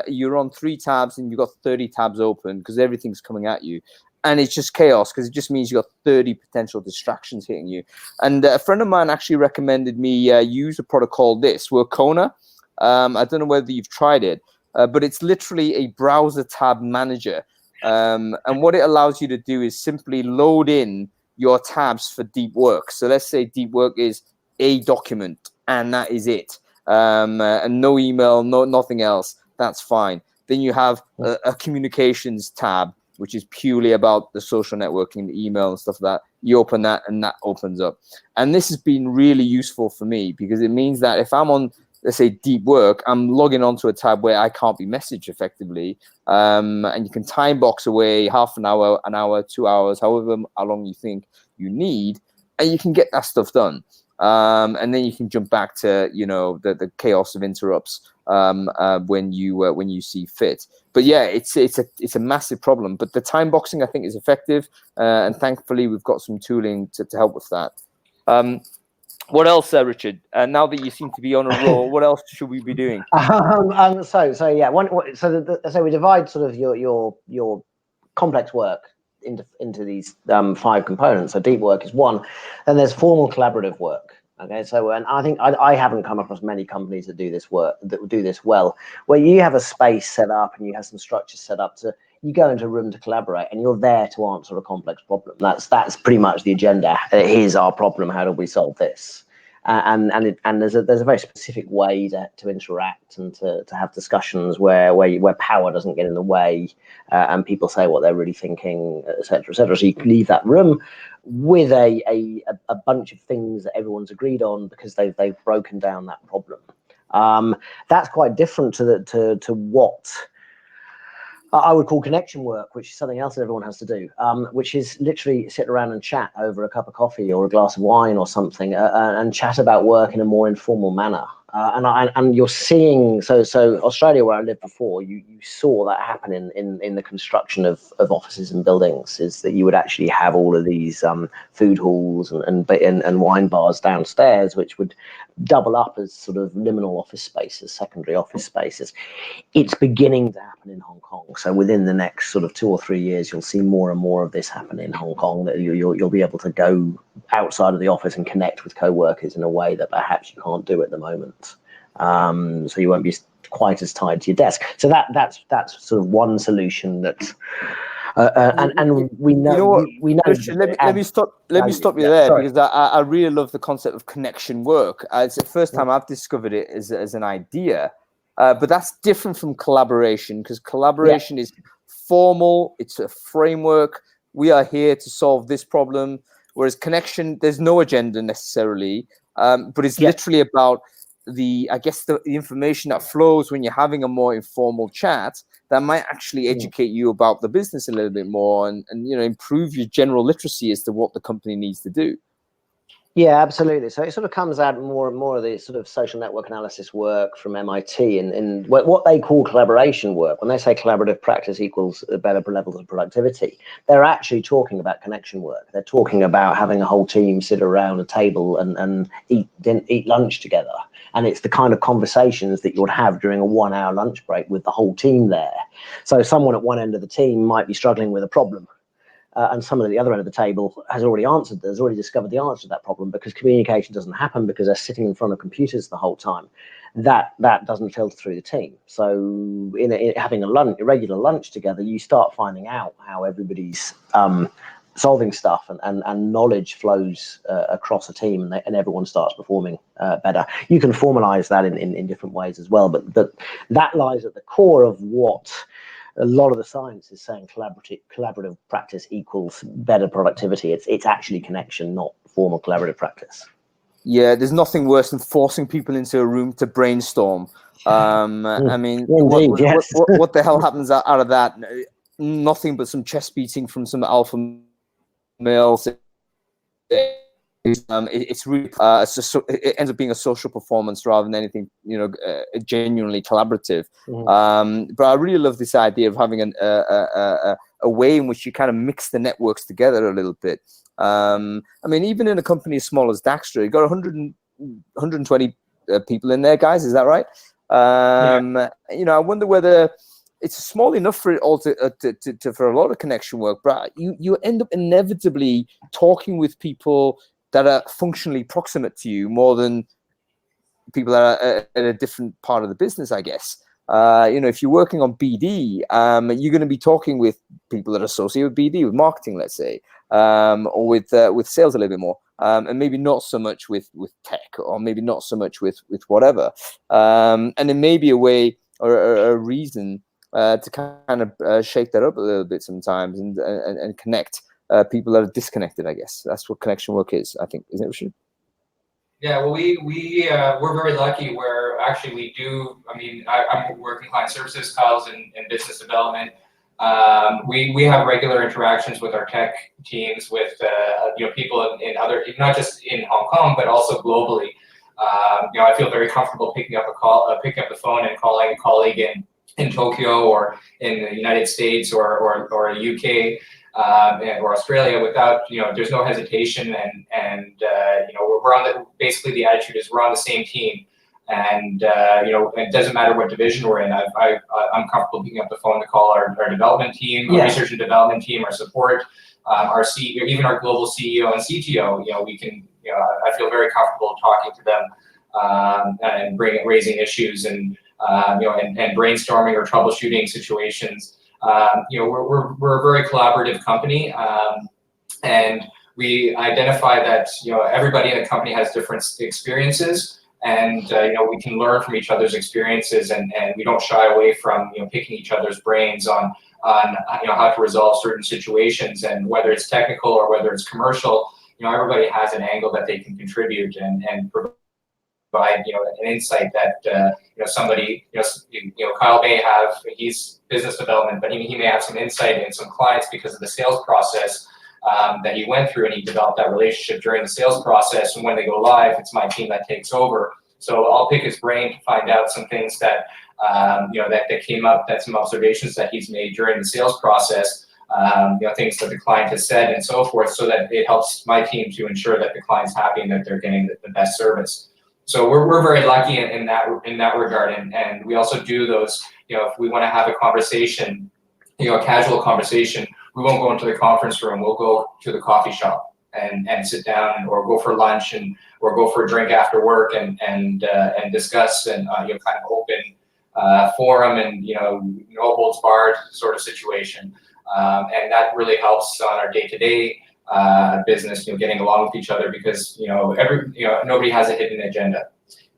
you're on 3 tabs and you've got 30 tabs open because everything's coming at you. And it's just chaos because it just means you've got 30 potential distractions hitting you. And a friend of mine actually recommended me use a product called Workona. I don't know whether you've tried it, but it's literally a browser tab manager. And what it allows you to do is simply load in your tabs for deep work. So let's say deep work is a document, and that is it. And no email, nothing else. That's fine. Then you have a communications tab, which is purely about the social networking, the email and stuff like that. You open that and that opens up. And this has been really useful for me because it means that if I'm on, let's say, deep work, I'm logging onto a tab where I can't be messaged effectively. And you can time box away half an hour, 2 hours, however long you think you need, and you can get that stuff done. And then you can jump back to, you know, the chaos of interrupts when you see fit. But yeah, it's a massive problem. But the time boxing, I think, is effective, and thankfully we've got some tooling to help with that. What else, Richard? Now that you seem to be on a roll, what else should we be doing? So yeah, so we divide sort of your complex work into these 5 components. So deep work is one, then there's formal collaborative work. Okay, so and I think I haven't come across many companies that do this work, that do this well, where you have a space set up and you have some structures set up to, you go into a room to collaborate and you're there to answer a complex problem. That's pretty much the agenda. Here's our problem. How do we solve this? And there's a very specific way to interact and to have discussions where power doesn't get in the way, and people say what they're really thinking, etc., etc. So you can leave that room with a bunch of things that everyone's agreed on because they've broken down that problem. That's quite different to what I would call connection work, which is something else that everyone has to do, which is literally sit around and chat over a cup of coffee or a glass of wine or something, and chat about work in a more informal manner. And you're seeing, so Australia, where I lived before, you saw that happen in the construction of offices and buildings, is that you would actually have all of these food halls and wine bars downstairs, which would double up as sort of liminal office spaces, secondary office spaces. It's beginning to happen in Hong Kong. So within the next sort of 2 or 3 years, you'll see more and more of this happen in Hong Kong, that you'll be able to go outside of the office and connect with co-workers in a way that perhaps you can't do at the moment. So you won't be quite as tied to your desk. So that's sort of one solution that, and we know, you know what, we know. Christian, let me stop you there, because I really love the concept of connection work. It's the first time I've discovered it as an idea, but that's different from collaboration, because collaboration is formal. It's a framework. We are here to solve this problem. Whereas connection, there's no agenda necessarily, but it's literally about the information that flows when you're having a more informal chat that might actually educate you about the business a little bit more, and improve your general literacy as to what the company needs to do. Yeah, absolutely. So it sort of comes out more and more of the sort of social network analysis work from MIT and what they call collaboration work. When they say collaborative practice equals better levels of productivity, they're actually talking about connection work. They're talking about having a whole team sit around a table and eat lunch together. And it's the kind of conversations that you would have during a 1 hour lunch break with the whole team there. So someone at one end of the team might be struggling with a problem. And someone at the other end of the table has already discovered the answer to that problem, because communication doesn't happen because they're sitting in front of computers the whole time. That doesn't filter through the team. So in having a regular lunch together, you start finding out how everybody's solving stuff, and knowledge flows across a team, and everyone starts performing better. You can formalize that in different ways as well, but that lies at the core of what a lot of the science is saying. Collaborative practice equals better productivity. It's actually connection, not formal collaborative practice. Yeah, there's nothing worse than forcing people into a room to brainstorm. I mean, indeed, what the hell happens out of that? Nothing but some chest beating from some alpha males. It's really it ends up being a social performance rather than anything genuinely collaborative. But I really love this idea of having a way in which you kind of mix the networks together a little bit. I mean, even in a company as small as Daxtra, you've got 120 people in there, guys. Is that right? You know, I wonder whether it's small enough for it all to for a lot of connection work, but you end up inevitably talking with people that are functionally proximate to you more than people that are at a different part of the business, I guess. You know, if you're working on BD, you're going to be talking with people that are associated with BD, with marketing, let's say, or with sales a little bit more, and maybe not so much with tech, or maybe not so much with whatever. And it may be a way or a reason to kind of shake that up a little bit sometimes and connect people that are disconnected. I guess that's what connection work is, I think, isn't it, Rashid? Yeah, well, we're very lucky where actually we do. I mean, I'm working client services, Kyle's in business development. We have regular interactions with our tech teams, with you know, people in other, not just in Hong Kong, but also globally. You know, I feel very comfortable picking up the phone and calling a colleague in Tokyo or in the United States or UK. Or Australia without, you know, there's no hesitation, and you know, we're on basically the attitude is we're on the same team, and you know, it doesn't matter what division we're in. I'm comfortable picking up the phone to call our development team, our research and development team, our support, our CEO, even our global CEO and CTO. You know, we can, you know, I feel very comfortable talking to them and raising issues and you know, and brainstorming or troubleshooting situations. You know, we're a very collaborative company, and we identify that, you know, everybody in the company has different experiences, and you know, we can learn from each other's experiences, and we don't shy away from, you know, picking each other's brains on you know, how to resolve certain situations, and whether it's technical or whether it's commercial. You know, everybody has an angle that they can contribute and provide, you know, an insight that you know, somebody, you know, Kyle may have, he's business development, but he may have some insight in some clients because of the sales process that he went through, and he developed that relationship during the sales process. And when they go live, it's my team that takes over. So I'll pick his brain to find out some things that you know, that came up, that some observations that he's made during the sales process. You know, things that the client has said and so forth, so that it helps my team to ensure that the client's happy and that they're getting the best service. So we're very lucky in that regard, and we also do those. You know, if we want to have a conversation, you know, a casual conversation, we won't go into the conference room. We'll go to the coffee shop and sit down, or go for lunch, or go for a drink after work and discuss, and you know, kind of open forum, and you know, no holds barred sort of situation, and that really helps on our day-to-day business, you know, getting along with each other, because you know, nobody has a hidden agenda.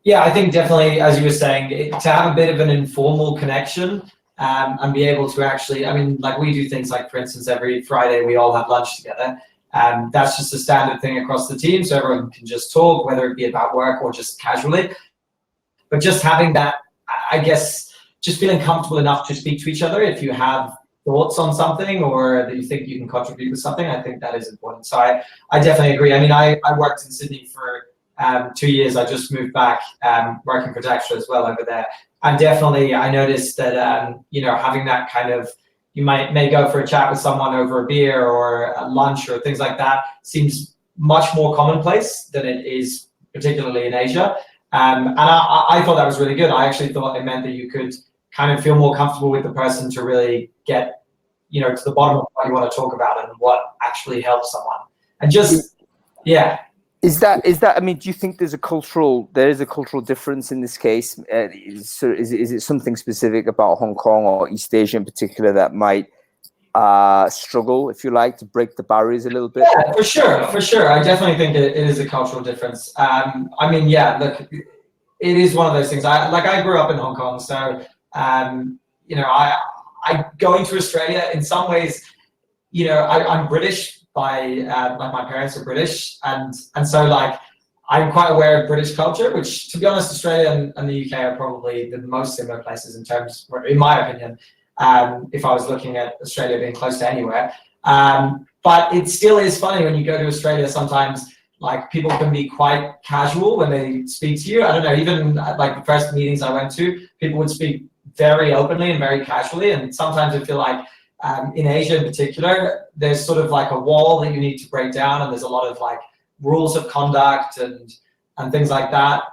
Yeah, I think definitely, as you were saying, to have a bit of an informal connection, and be able to actually, I mean, like we do things like, for instance, every Friday we all have lunch together. That's just a standard thing across the team, so everyone can just talk, whether it be about work or just casually. But just having that, I guess, just feeling comfortable enough to speak to each other if you have thoughts on something, or that you think you can contribute with something, I think that is important. So I definitely agree. I mean, I worked in Sydney for 2 years. I just moved back, working for Daxtra as well over there. And definitely I noticed that, you know, having that kind of, you may go for a chat with someone over a beer or a lunch or things like that, seems much more commonplace than it is particularly in Asia. And I thought that was really good. I actually thought it meant that you could kind of feel more comfortable with the person to really get, you know, to the bottom of what you want to talk about and what actually helps someone. And just, yeah. Is that? I mean, do you think there is a cultural difference in this case? Is it something specific about Hong Kong or East Asia in particular that might struggle, if you like, to break the barriers a little bit? Yeah, for sure. I definitely think it is a cultural difference. I mean, yeah, look, it is one of those things. I grew up in Hong Kong, so you know, I going to Australia in some ways, you know, I'm British by like my parents are British, and so like I'm quite aware of British culture, which, to be honest, Australia and the UK are probably the most similar places in terms, in my opinion, if I was looking at Australia being close to anywhere. But it still is funny when you go to Australia sometimes, like people can be quite casual when they speak to you. I don't know, even like the first meetings I went to, people would speak very openly and very casually, and sometimes I feel like in Asia in particular, there's sort of like a wall that you need to break down, and there's a lot of like rules of conduct and and things like that,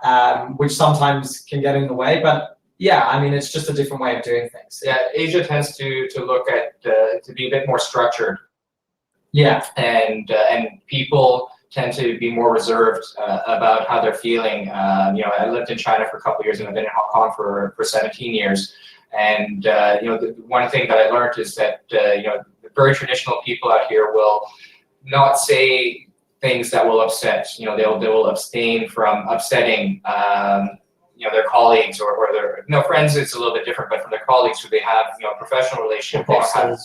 which sometimes can get in the way. But yeah, I mean, it's just a different way of doing things. Yeah, Asia tends to look at to be a bit more structured. Yeah, and people tend to be more reserved about how they're feeling. You know, I lived in China for a couple of years, and I've been in Hong Kong for 17 years. And you know, the one thing that I learned is that you know, the very traditional people out here will not say things that will upset. You know, they will abstain from upsetting you know, their colleagues or their friends. It's a little bit different, but from their colleagues who they have, you know, professional relationship. They don't have,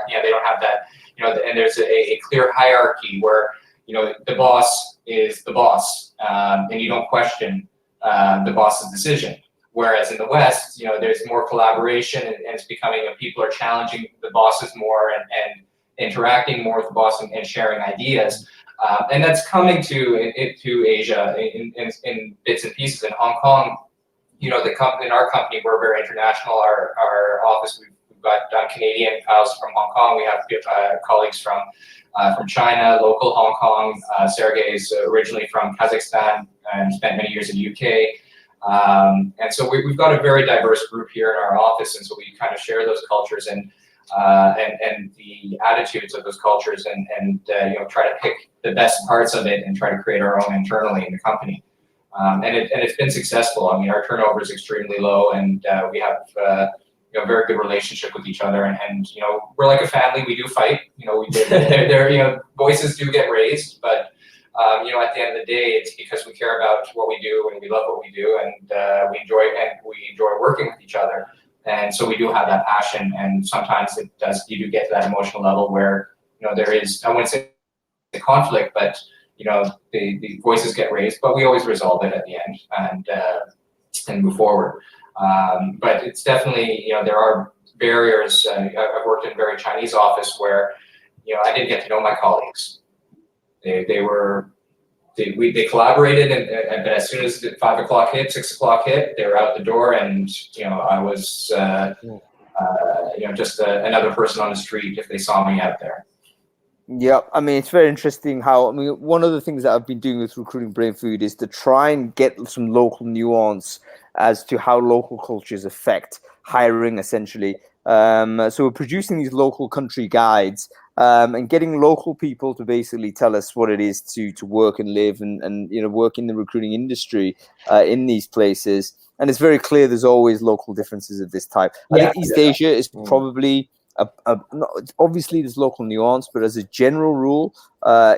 they don't have that. You know, and there's a clear hierarchy where, you know, the boss is the boss, and you don't question the boss's decision. Whereas in the West, you know, there's more collaboration, and it's becoming, people are challenging the bosses more and interacting more with the boss and sharing ideas. And that's coming to Asia in bits and pieces. In Hong Kong, you know, in our company, we're very international. Our office, we've got Canadian pals from Hong Kong. We have colleagues from China, local Hong Kong. Sergey is originally from Kazakhstan and spent many years in the UK. And so we've got a very diverse group here in our office, and so we kind of share those cultures and the attitudes of those cultures, and you know, try to pick the best parts of it and try to create our own internally in the company. And it's been successful. I mean, our turnover is extremely low, and we have you know, very good relationship with each other, and you know, we're like a family. We do fight. You know, you know, voices do get raised, but you know, at the end of the day, it's because we care about what we do and we love what we do, and we enjoy working with each other. And so we do have that passion, and sometimes you do get to that emotional level where, you know, there is, I wouldn't say a conflict, but you know, the voices get raised, but we always resolve it at the end and move forward. But it's definitely, you know, there are barriers. I've worked in a very Chinese office where, you know, I didn't get to know my colleagues. They collaborated, and as soon as 5 o'clock hit, 6 o'clock hit, they were out the door, and you know, I was you know, just another person on the street if they saw me out there. Yeah, I mean, it's very interesting how, I mean, one of the things that I've been doing with recruiting Brainfood is to try and get some local nuance as to how local cultures affect hiring, essentially. So we're producing these local country guides, and getting local people to basically tell us what it is to work and live and you know, work in the recruiting industry in these places. And it's very clear there's always local differences of this type. I think East Asia is probably obviously there's local nuance, but as a general rule,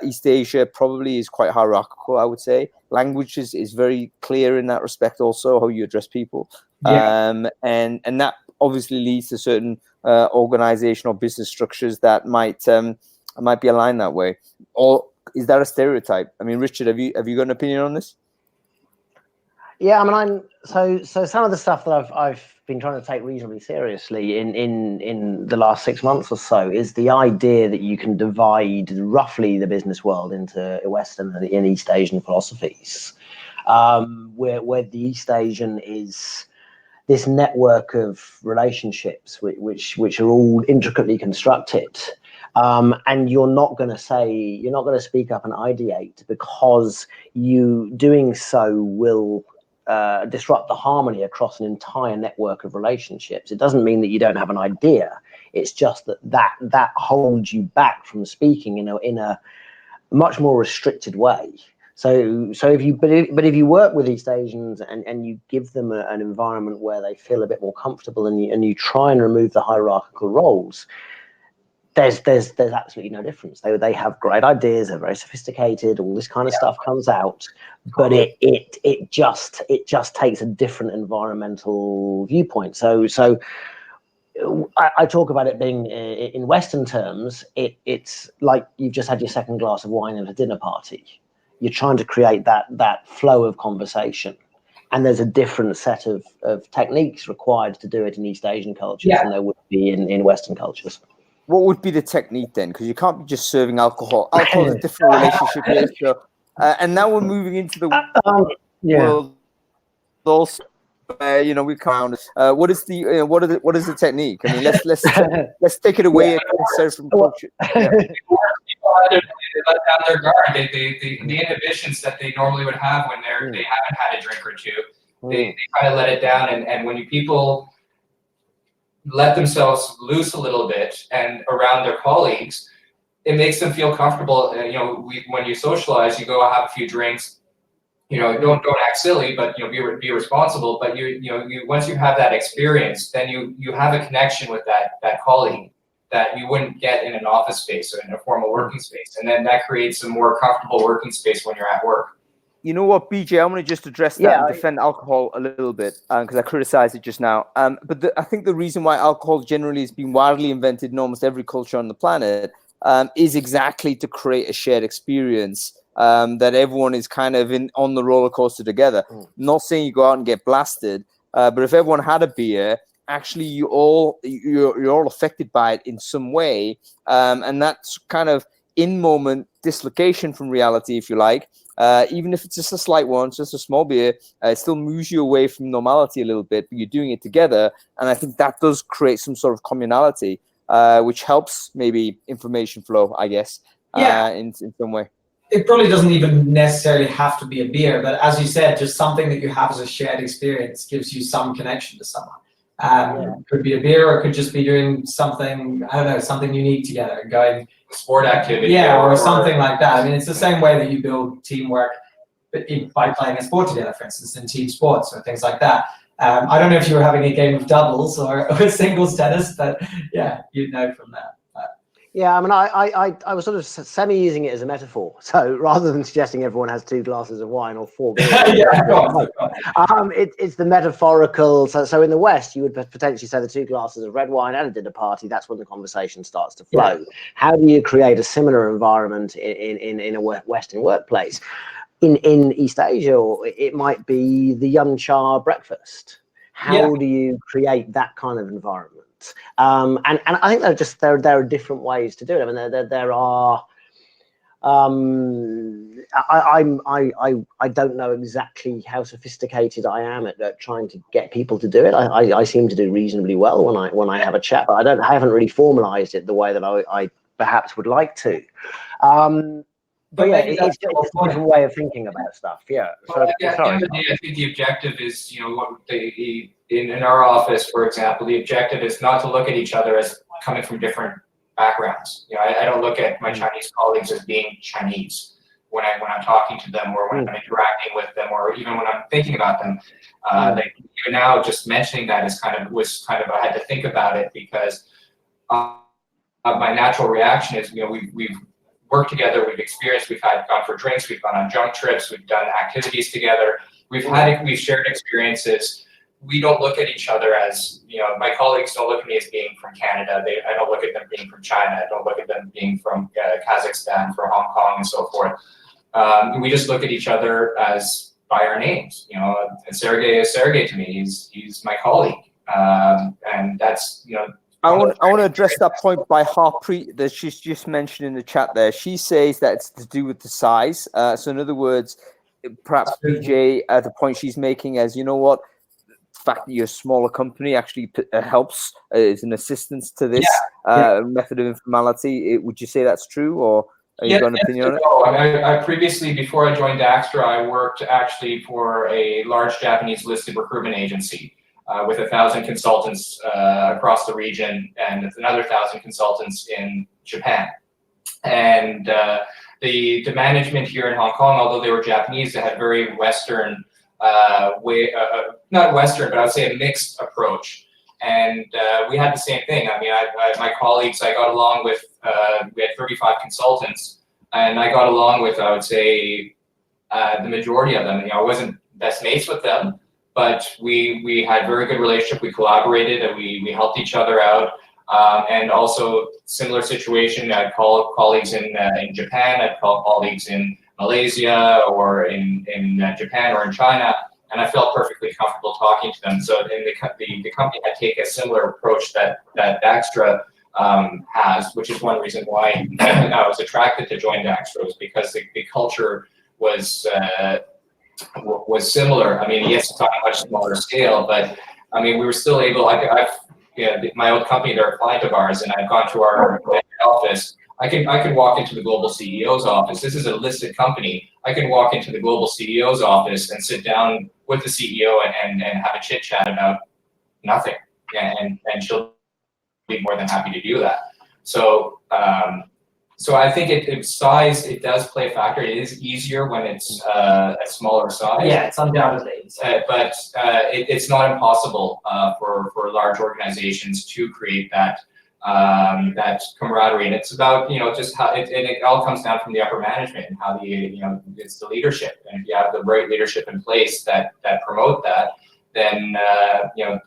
East Asia probably is quite hierarchical, I would say. Language is very clear in that respect also, how you address people. And that obviously leads to certain organizational business structures that might be aligned that way. Or is that a stereotype? I mean, Richard, have you got an opinion on this? Yeah, I mean, so some of the stuff that I've been trying to take reasonably seriously in the last 6 months or so is the idea that you can divide roughly the business world into Western and East Asian philosophies, where the East Asian is this network of relationships which are all intricately constructed. And you're not going to speak up and ideate, because you doing so will disrupt the harmony across an entire network of relationships. It doesn't mean that you don't have an idea. It's just that holds you back from speaking in a much more restricted way. So if you work with East Asians and you give them an environment where they feel a bit more comfortable, and you try and remove the hierarchical roles, there's absolutely no difference. They have great ideas, they're very sophisticated, all this kind of stuff comes out, but it just takes a different environmental viewpoint. So I talk about it being in Western terms, it's like you've just had your second glass of wine at a dinner party. You're trying to create that flow of conversation, and there's a different set of techniques required to do it in East Asian cultures than there would be in Western cultures. What would be the technique then? Because you can't be just serving alcohol. Alcohol is a different relationship here. So, and now we're moving into the world also. You know, we count. What is the technique? I mean, let's take it away from culture. Yeah. let down their guard. The inhibitions that they normally would have when they haven't had a drink or two, they kind of let it down. And when people let themselves loose a little bit and around their colleagues, it makes them feel comfortable. When you socialize, you go have a few drinks. Don't act silly, but be responsible. But once you have that experience, then you have a connection with that colleague that you wouldn't get in an office space or in a formal working space, and then that creates a more comfortable working space when you're at work. You know what, BJ, I'm going to just address that and defend alcohol a little bit because I criticized it just now. But I think the reason why alcohol generally has been widely invented in almost every culture on the planet is exactly to create a shared experience that everyone is kind of on the roller coaster together. Not saying you go out and get blasted, but if everyone had a beer, actually you're all affected by it in some way, and that's kind of in-moment dislocation from reality, if you like. Even if it's just a slight one, just a small beer, it still moves you away from normality a little bit, but you're doing it together. And I think that does create some sort of communality, which helps maybe information flow, I guess, in some way. It probably doesn't even necessarily have to be a beer, but as you said, just something that you have as a shared experience gives you some connection to someone. It could be a beer, or it could just be doing something, I don't know, something unique together and going sport activity, or something like that. I mean, it's the same way that you build teamwork by playing a sport together, for instance, in team sports or things like that. I don't know if you were having a game of doubles or singles tennis, but yeah, you'd know from that. Yeah, I mean, I was sort of semi-using it as a metaphor. So rather than suggesting everyone has 2 glasses of wine or 4 beers, it's the metaphorical. So in the West, you would potentially say the 2 glasses of red wine at a dinner party. That's when the conversation starts to flow. Yeah. How do you create a similar environment in a Western workplace? In East Asia, it might be the young cha breakfast. How do you create that kind of environment? And I think there are different ways to do it. I mean, there are. I don't know exactly how sophisticated I am at trying to get people to do it. I seem to do reasonably well when I have a chat, but I haven't really formalized it the way that I perhaps would like to. But yeah, it's a different way of thinking about stuff. Yeah. So, at the end of the day, I think the objective is, in our office, for example, the objective is not to look at each other as coming from different backgrounds. I don't look at my Chinese colleagues as being Chinese when I'm talking to them, or when I'm interacting with them, or even when I'm thinking about them. Like now, just mentioning that was kind of I had to think about it, because my natural reaction is, we've worked together, we've experienced, we've gone for drinks, we've gone on junk trips, we've done activities together, we've shared experiences. We don't look at each other as, my colleagues don't look at me as being from Canada. I don't look at them being from China. I don't look at them being from Kazakhstan, from Hong Kong, and so forth. We just look at each other as by our names. And Sergey is Sergey to me. He's my colleague, and that's I want to address that point by Harpreet that she's just mentioned in the chat there. She says that it's to do with the size. So in other words, perhaps BJ, the point she's making is, the fact that you're a smaller company actually helps as an assistance to this method of informality. Would you say that's true, or have you got an opinion on it? I previously, before I joined Daxtra, I worked actually for a large Japanese listed recruitment agency. With 1,000 consultants across the region, and another 1,000 consultants in Japan. And the management here in Hong Kong, although they were Japanese, they had a very Western not Western, but I would say a mixed approach. And we had the same thing. I mean, my colleagues, I got along with, we had 35 consultants, and I got along with, I would say, the majority of them. I wasn't best mates with them, but we had very good relationship. We collaborated, and we helped each other out. And also similar situation, I'd call colleagues in Japan, I'd call colleagues in Malaysia, or in Japan, or in China, and I felt perfectly comfortable talking to them. So the company had taken a similar approach that Daxtra has, which is one reason why I was attracted to join Daxtra, was because the culture was similar. I mean, yes, it's on a much smaller scale, but I mean, we were still able. My old company, they're a client of ours, and I've gone to our office. I can walk into the global CEO's office. This is a listed company. I can walk into the global CEO's office and sit down with the CEO and have a chit chat about nothing, and she'll be more than happy to do that. So so I think size, it does play a factor. It is easier when it's a smaller size. Yeah, it's undoubtedly. But it's not impossible for large organizations to create that that camaraderie. And it's about, just how it all comes down from the upper management and how it's the leadership. And if you have the right leadership in place that promote that, then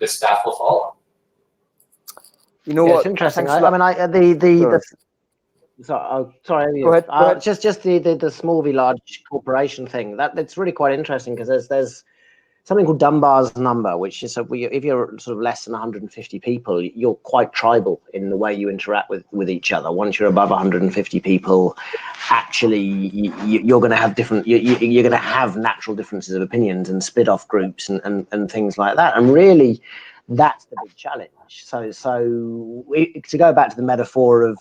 the staff will follow. You know what? It's interesting. Sorry. Go ahead. Just the small v large corporation thing. That's really quite interesting because there's something called Dunbar's number, which is if you're sort of less than 150 people, you're quite tribal in the way you interact with each other. Once you're above 150 people, actually you're going to have you're going to have natural differences of opinions and split off groups and things like that. And really, that's the big challenge. So to go back to the metaphor of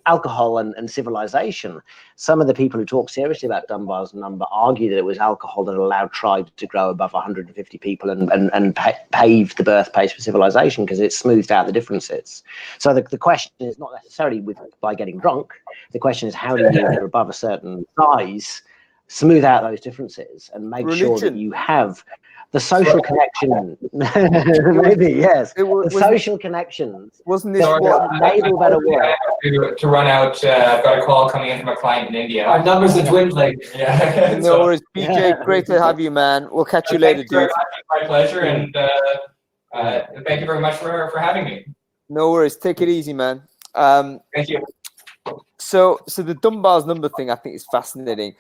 alcohol and civilization, some of the people who talk seriously about Dunbar's number argue that it was alcohol that allowed tribes to grow above 150 people and paved the birthplace for civilization because it smoothed out the differences. So the question is not necessarily by getting drunk. The question is how do you, if you're above a certain size, smooth out those differences and make sure that you have the social connection, maybe, yes. The social connections. Wasn't this enable better work? To run out, I've got a call coming in from a client in India. Our numbers are dwindling. Yeah. No worries. BJ, great to have you, man. We'll catch you later, dude. My pleasure, and thank you very much for having me. No worries. Take it easy, man. Thank you. So the Dunbar's number thing, I think, is fascinating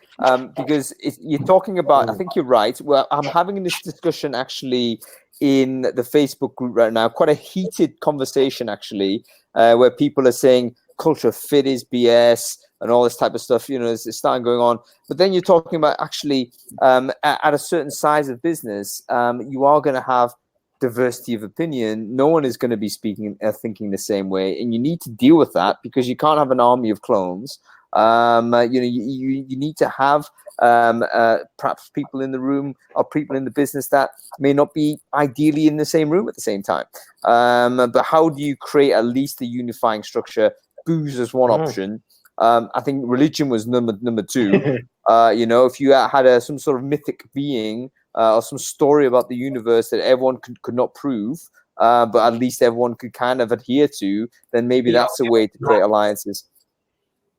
because you're talking about, I think you're right. Well, I'm having this discussion actually in the Facebook group right now, quite a heated conversation actually, where people are saying culture fit is BS and all this type of stuff, it's starting going on. But then you're talking about actually at a certain size of business, you are going to have diversity of opinion. No one is going to be thinking the same way, and you need to deal with that because you can't have an army of clones. You need to have perhaps people in the room or people in the business that may not be ideally in the same room at the same time. But how do you create at least a unifying structure? Booze is one option. I think religion was number two. If you had some sort of mythic being or some story about the universe that everyone could not prove, but at least everyone could kind of adhere to, then maybe that's a way to create alliances.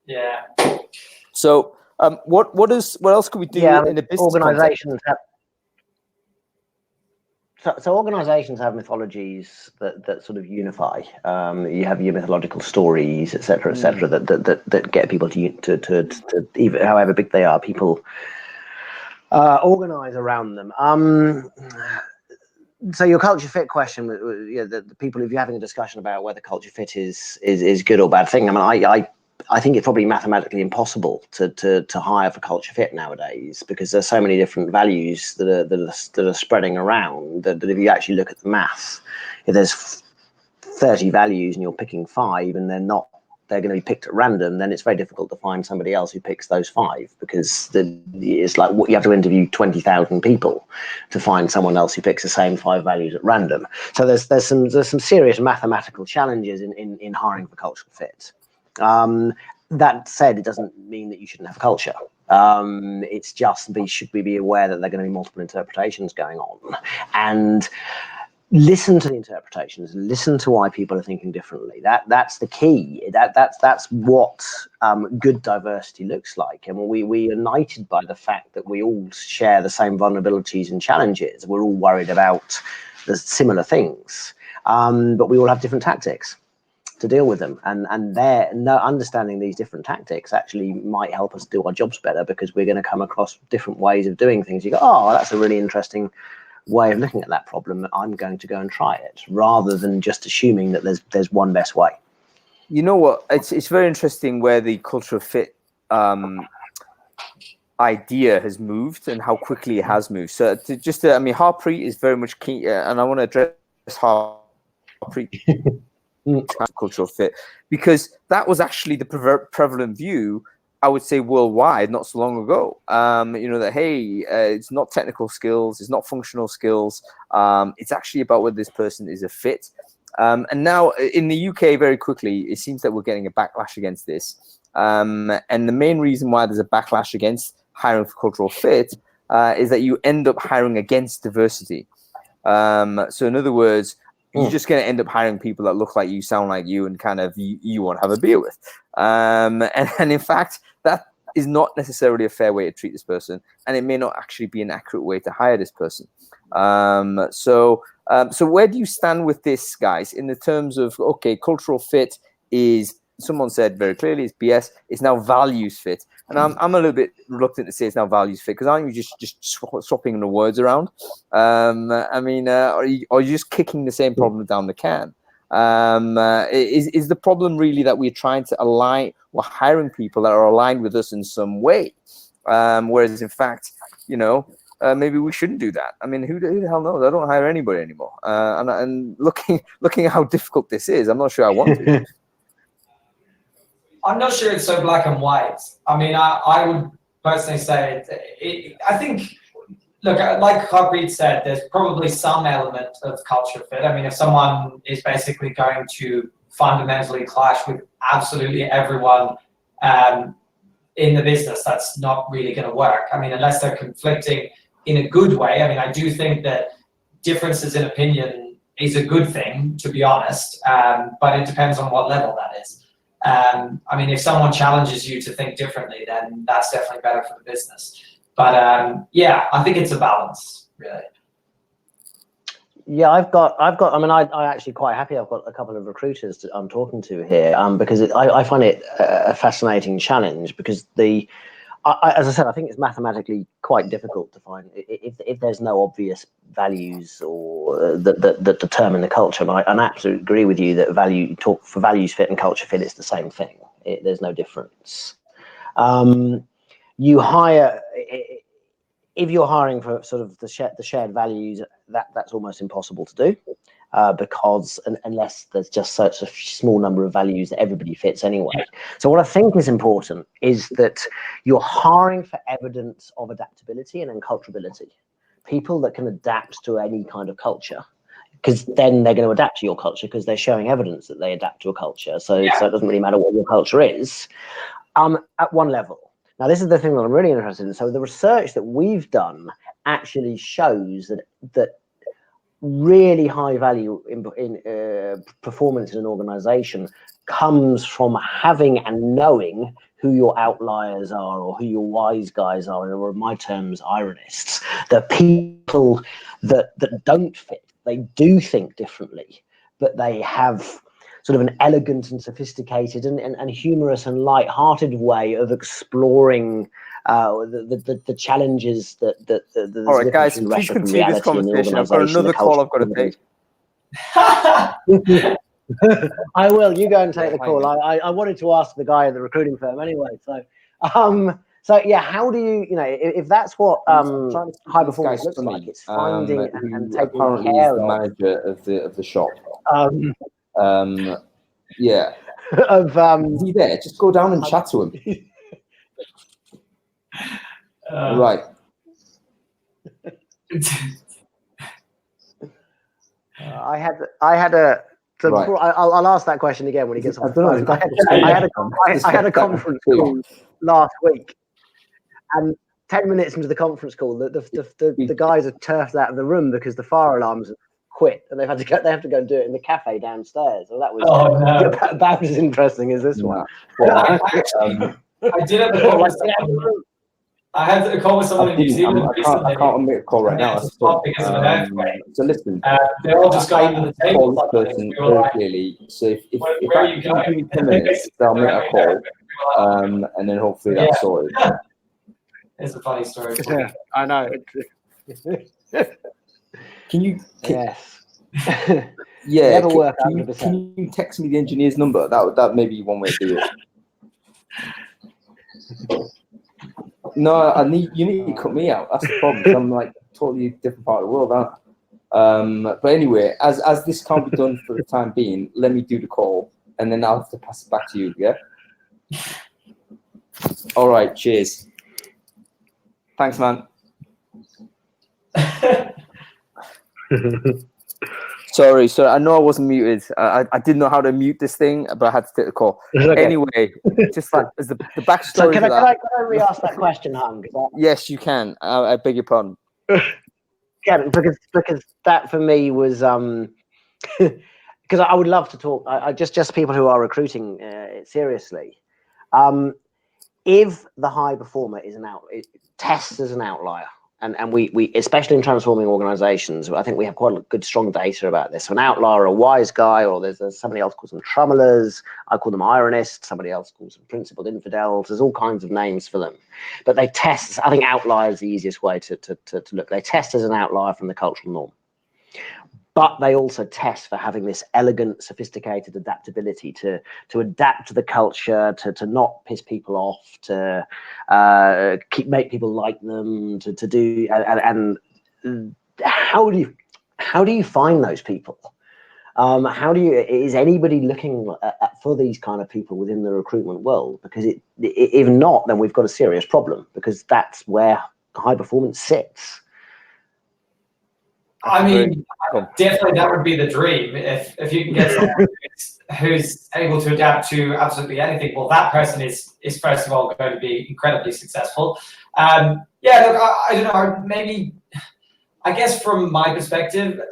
Yeah. So what else could we do in a business organizations So organizations have mythologies that sort of unify. You have your mythological stories, et cetera, that get people to even however big they are, people organize around them. So your culture fit question, the people, if you're having a discussion about whether culture fit is good or bad thing, I think it's probably mathematically impossible to hire for culture fit nowadays because there's so many different values that are spreading around that if you actually look at the maths, if there's 30 values and you're picking 5 and they're going to be picked at random, then it's very difficult to find somebody else who picks those 5 because it's like you have to interview 20,000 people to find someone else who picks the same 5 values at random. So there's some serious mathematical challenges in hiring for cultural fit. That said, it doesn't mean that you shouldn't have culture. It's just should we be aware that there are going to be multiple interpretations going on, and listen to the interpretations, listen to why people are thinking differently. That's the key. That's what good diversity looks like. And we're united by the fact that we all share the same vulnerabilities and challenges. We're all worried about the similar things, but we all have different tactics to deal with them, and understanding these different tactics actually might help us do our jobs better because we're going to come across different ways of doing things. You go, oh, that's a really interesting way of looking at that problem. I'm going to go and try it, rather than just assuming that there's one best way. You know what? It's very interesting where the cultural fit idea has moved and how quickly it has moved. So Harpreet is very much key, and I want to address Harpreet. cultural fit, because that was actually the prevalent view, I would say, worldwide not so long ago. You know, that, hey, it's not technical skills, it's not functional skills, it's actually about whether this person is a fit. And now in the UK, very quickly, it seems that we're getting a backlash against this. And the main reason why there's a backlash against hiring for cultural fit is that you end up hiring against diversity. So in other words, you're just going to end up hiring people that look like you, sound like you, and kind of you want to have a beer with. And in fact, that is not necessarily a fair way to treat this person, and it may not actually be an accurate way to hire this person. So where do you stand with this, guys, in the terms of, okay, cultural fit is, someone said very clearly, it's BS. It's now values fit, and I'm a little bit reluctant to say it's now values fit, because aren't you just swapping the words around? I mean, are you just kicking the same problem down the can? Is the problem really that we're trying to align, we're hiring people that are aligned with us in some way, whereas in fact, you know, maybe we shouldn't do that. I mean, who the hell knows? I don't hire anybody anymore. And looking at how difficult this is, I'm not sure I want to. I'm not sure it's so black and white. I mean, I would personally say, I think, look, like Harpreet said, there's probably some element of culture fit. I mean, if someone is basically going to fundamentally clash with absolutely everyone in the business, that's not really going to work. I mean, unless they're conflicting in a good way. I mean, I do think that differences in opinion is a good thing, to be honest, but it depends on what level that is. I mean, if someone challenges you to think differently, then that's definitely better for the business. But yeah, I think it's a balance, really. Yeah, I've got. I mean, I actually quite happy. I've got a couple of recruiters that I'm talking to here, because I find it a fascinating challenge, because as I said, I think it's mathematically quite difficult to find if there's no obvious values or that determine the culture. And I absolutely agree with you that talk for values fit and culture fit, it's the same thing. There's no difference. You hire, if you're hiring for sort of the shared values, that's almost impossible to do, because unless there's just such a small number of values that everybody fits anyway. So what I think is important is that you're hiring for evidence of adaptability and enculturability, people that can adapt to any kind of culture, because then they're going to adapt to your culture because they're showing evidence that they adapt to a culture. So it doesn't really matter what your culture is, at one level. Now, this is the thing that I'm really interested in. So the research that we've done actually shows that really high value in performance in an organization comes from having and knowing who your outliers are, or who your wise guys are, or in my terms, ironists. The people that don't fit, they do think differently, but they have sort of an elegant and sophisticated and humorous and light-hearted way of exploring the challenges that all right, guys, please continue this conversation. I've got another call I've got to take. I will. You go and take the call. I wanted to ask the guy at the recruiting firm anyway. So yeah, how do you if that's what high performance looks like, it's finding and taking care of the manager of the shop. Yeah. Is he there? Just go down and chat to him. Right. I had a. So right. I'll ask that question again when he gets off the phone. I had a conference call last week, and 10 minutes into the conference call, the guys have turfed out of the room because the fire alarms have quit, and they have to go and do it in the cafe downstairs. So that was about as interesting as this one. I did have a call. I had a call with someone in New Zealand recently. I can't make a call right now. So listen, they all just got into the table. Call this person very clearly. So if I can give you 10 minutes, they'll make a call, and then hopefully that's sorted. It's a funny story. I know. Can you? Yes. Yeah. Never work can you text me the engineer's number? That may be one way to do it. No, you need to cut me out. That's the problem. I'm like totally different part of the world, aren't But anyway, as this can't be done for the time being, let me do the call, and then I'll have to pass it back to you. Yeah. All right. Cheers. Thanks, man. Sorry, I know I wasn't muted. I didn't know how to mute this thing, but I had to take the call. Okay. Anyway, just as the backstory. So can for that, I re-ask that question, Hung? Yes, you can. I beg your pardon. Yeah, because that for me was because I would love to talk. I just people who are recruiting seriously. If the high performer is tests as an outlier, and we especially in transforming organizations, I think we have quite a good strong data about this. So an outlier, a wise guy, or there's somebody else calls them trummelers. I call them ironists. Somebody else calls them principled infidels. There's all kinds of names for them, but they test. I think outlier is the easiest way to look. They test as an outlier from the cultural norm. But they also test for having this elegant, sophisticated adaptability to adapt to the culture, to not piss people off, to make people like them, to do and how do you find those people? Is anybody looking for these kind of people within the recruitment world? Because if not, then we've got a serious problem, because that's where high performance sits. I mean, definitely that would be the dream. If you can get someone who's able to adapt to absolutely anything, well, that person is first of all going to be incredibly successful. Yeah, look, I don't know, maybe, I guess from my perspective,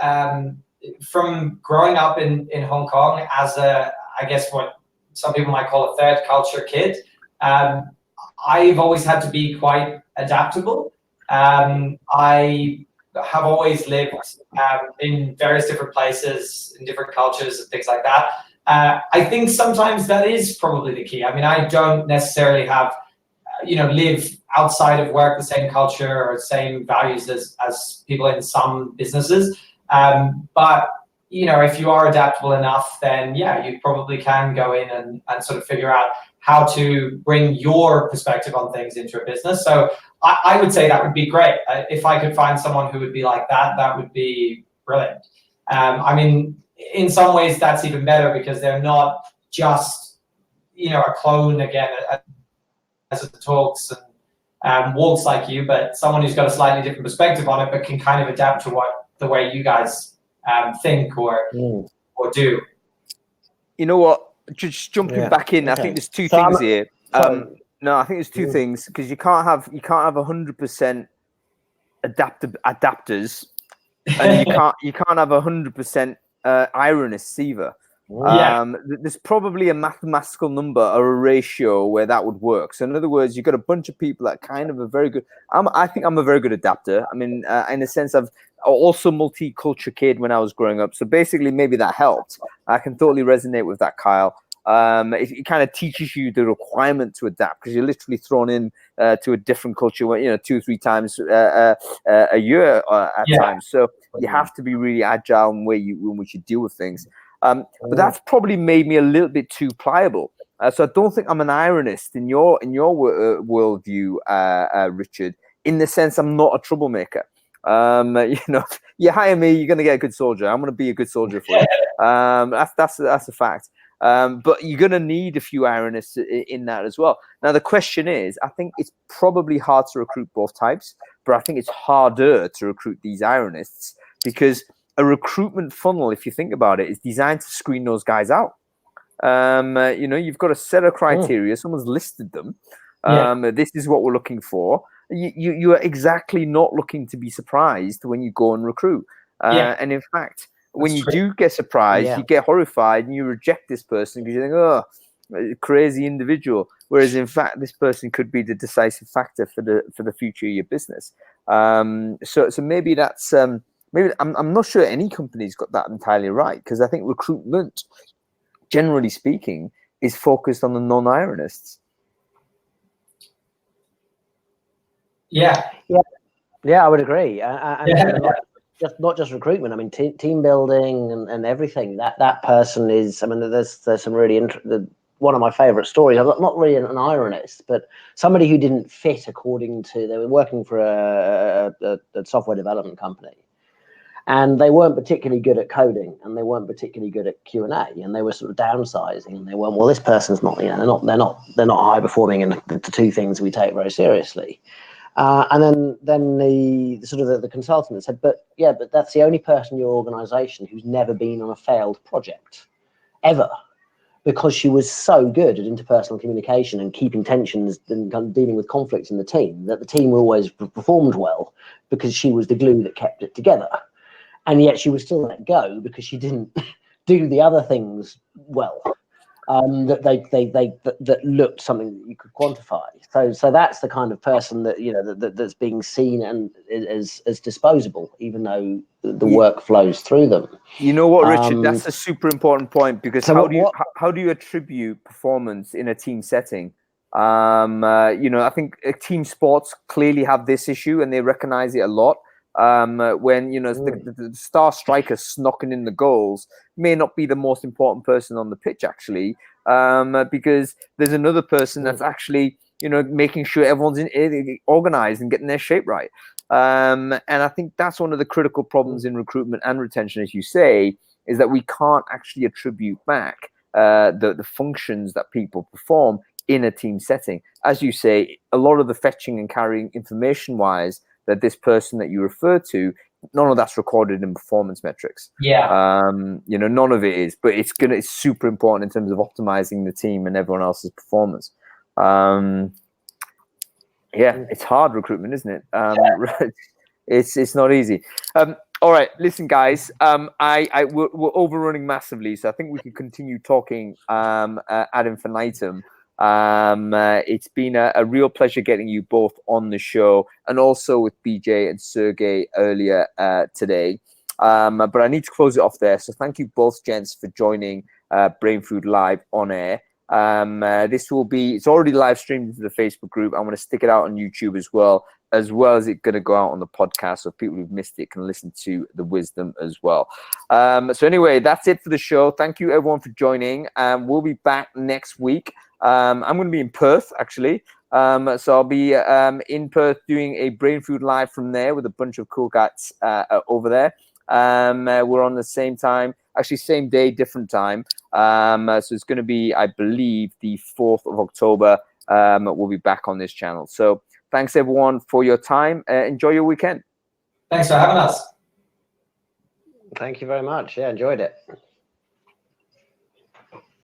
from growing up in Hong Kong as I guess what some people might call a third culture kid, I've always had to be quite adaptable. I have always lived in various different places, in different cultures and things like that. I think sometimes that is probably the key. I mean, I don't necessarily have, live outside of work the same culture or same values as people in some businesses. But, if you are adaptable enough, then yeah, you probably can go in and sort of figure out how to bring your perspective on things into a business. So I would say that would be great. If I could find someone who would be like that, that would be brilliant. I mean, in some ways that's even better, because they're not just, a clone again as it talks and walks like you, but someone who's got a slightly different perspective on it, but can kind of adapt to the way you guys think or do. You know what? Just jumping back in, okay. I think there's two things here. No, I think there's two things, because you can't have 100% adapters, and you can't have 100% ironists either. There's probably a mathematical number or a ratio where that would work. So in other words, you've got a bunch of people that kind of are very good. I think I'm a very good adapter. I mean, in a sense, I've also multicultural kid when I was growing up. So basically, maybe that helped. I can totally resonate with that, Kyle. It kind of teaches you the requirement to adapt, because you're literally thrown in to a different culture, 2 or 3 times a year at times. So you have to be really agile in which you deal with things. But that's probably made me a little bit too pliable. So I don't think I'm an ironist in your worldview, Richard. In the sense, I'm not a troublemaker. If you hire me, you're going to get a good soldier. I'm going to be a good soldier for you. That's a fact. But you're going to need a few ironists in that as well. Now, the question is, I think it's probably hard to recruit both types, but I think it's harder to recruit these ironists, because a recruitment funnel, if you think about it, is designed to screen those guys out. You've got a set of criteria. Someone's listed them. This is what we're looking for. You are exactly not looking to be surprised when you go and recruit. And in fact, when you do get surprised, you get horrified and you reject this person because you think, oh, crazy individual. Whereas in fact, this person could be the decisive factor for the future of your business. So maybe that's maybe I'm not sure any company's got that entirely right, because I think recruitment, generally speaking, is focused on the non-ironists. Yeah, I would agree. Not just recruitment. I mean, team building and everything. That person is. I mean, there's some really one of my favorite stories. I'm not really an ironist, but somebody who didn't fit according to. They were working for a software development company, And they weren't particularly good at coding, and they weren't particularly good at Q&A, and they were sort of downsizing, and they weren't, well, this person's not, they're not high performing in the two things we take very seriously. And then the consultant said, but that's the only person in your organization who's never been on a failed project ever, because she was so good at interpersonal communication and keeping tensions and kind of dealing with conflicts in the team, that the team always performed well because she was the glue that kept it together. And yet she was still let go because she didn't do the other things well, that looked something that you could quantify. So that's the kind of person that that's being seen and as disposable, even though the work flows through them. You know what, Richard? That's a super important point, because so how do you attribute performance in a team setting? I think team sports clearly have this issue, and they recognize it a lot. When the star striker snocking in the goals may not be the most important person on the pitch, actually, because there's another person that's actually making sure everyone's organized and getting their shape right. And I think that's one of the critical problems in recruitment and retention, as you say, is that we can't actually attribute back the functions that people perform in a team setting. As you say, a lot of the fetching and carrying information wise that this person that you refer to, none of that's recorded in performance metrics. Yeah. None of it is, but it's super important in terms of optimizing the team and everyone else's performance. It's hard recruitment, isn't it? It's not easy. All right, listen, guys. We're overrunning massively, so I think we can continue talking ad infinitum. It's been a real pleasure getting you both on the show, and also with BJ and Sergey earlier today. But I need to close it off there. So thank you both, gents, for joining Brainfood Live on air. It's already live streamed into the Facebook group. I'm going to stick it out on YouTube as well as it going to go out on the podcast, so people who've missed it can listen to the wisdom as well. So anyway, that's it for the show. Thank you everyone for joining. We'll be back next week. I'm going to be in Perth, actually. So I'll be in Perth doing a Brainfood Live from there with a bunch of cool guys over there. We're on the same time, actually same day, different time. So it's going to be, I believe, the 4th of October. We'll be back on this channel. So thanks everyone for your time. Enjoy your weekend. Thanks for having us. Thank you very much. Yeah, enjoyed it.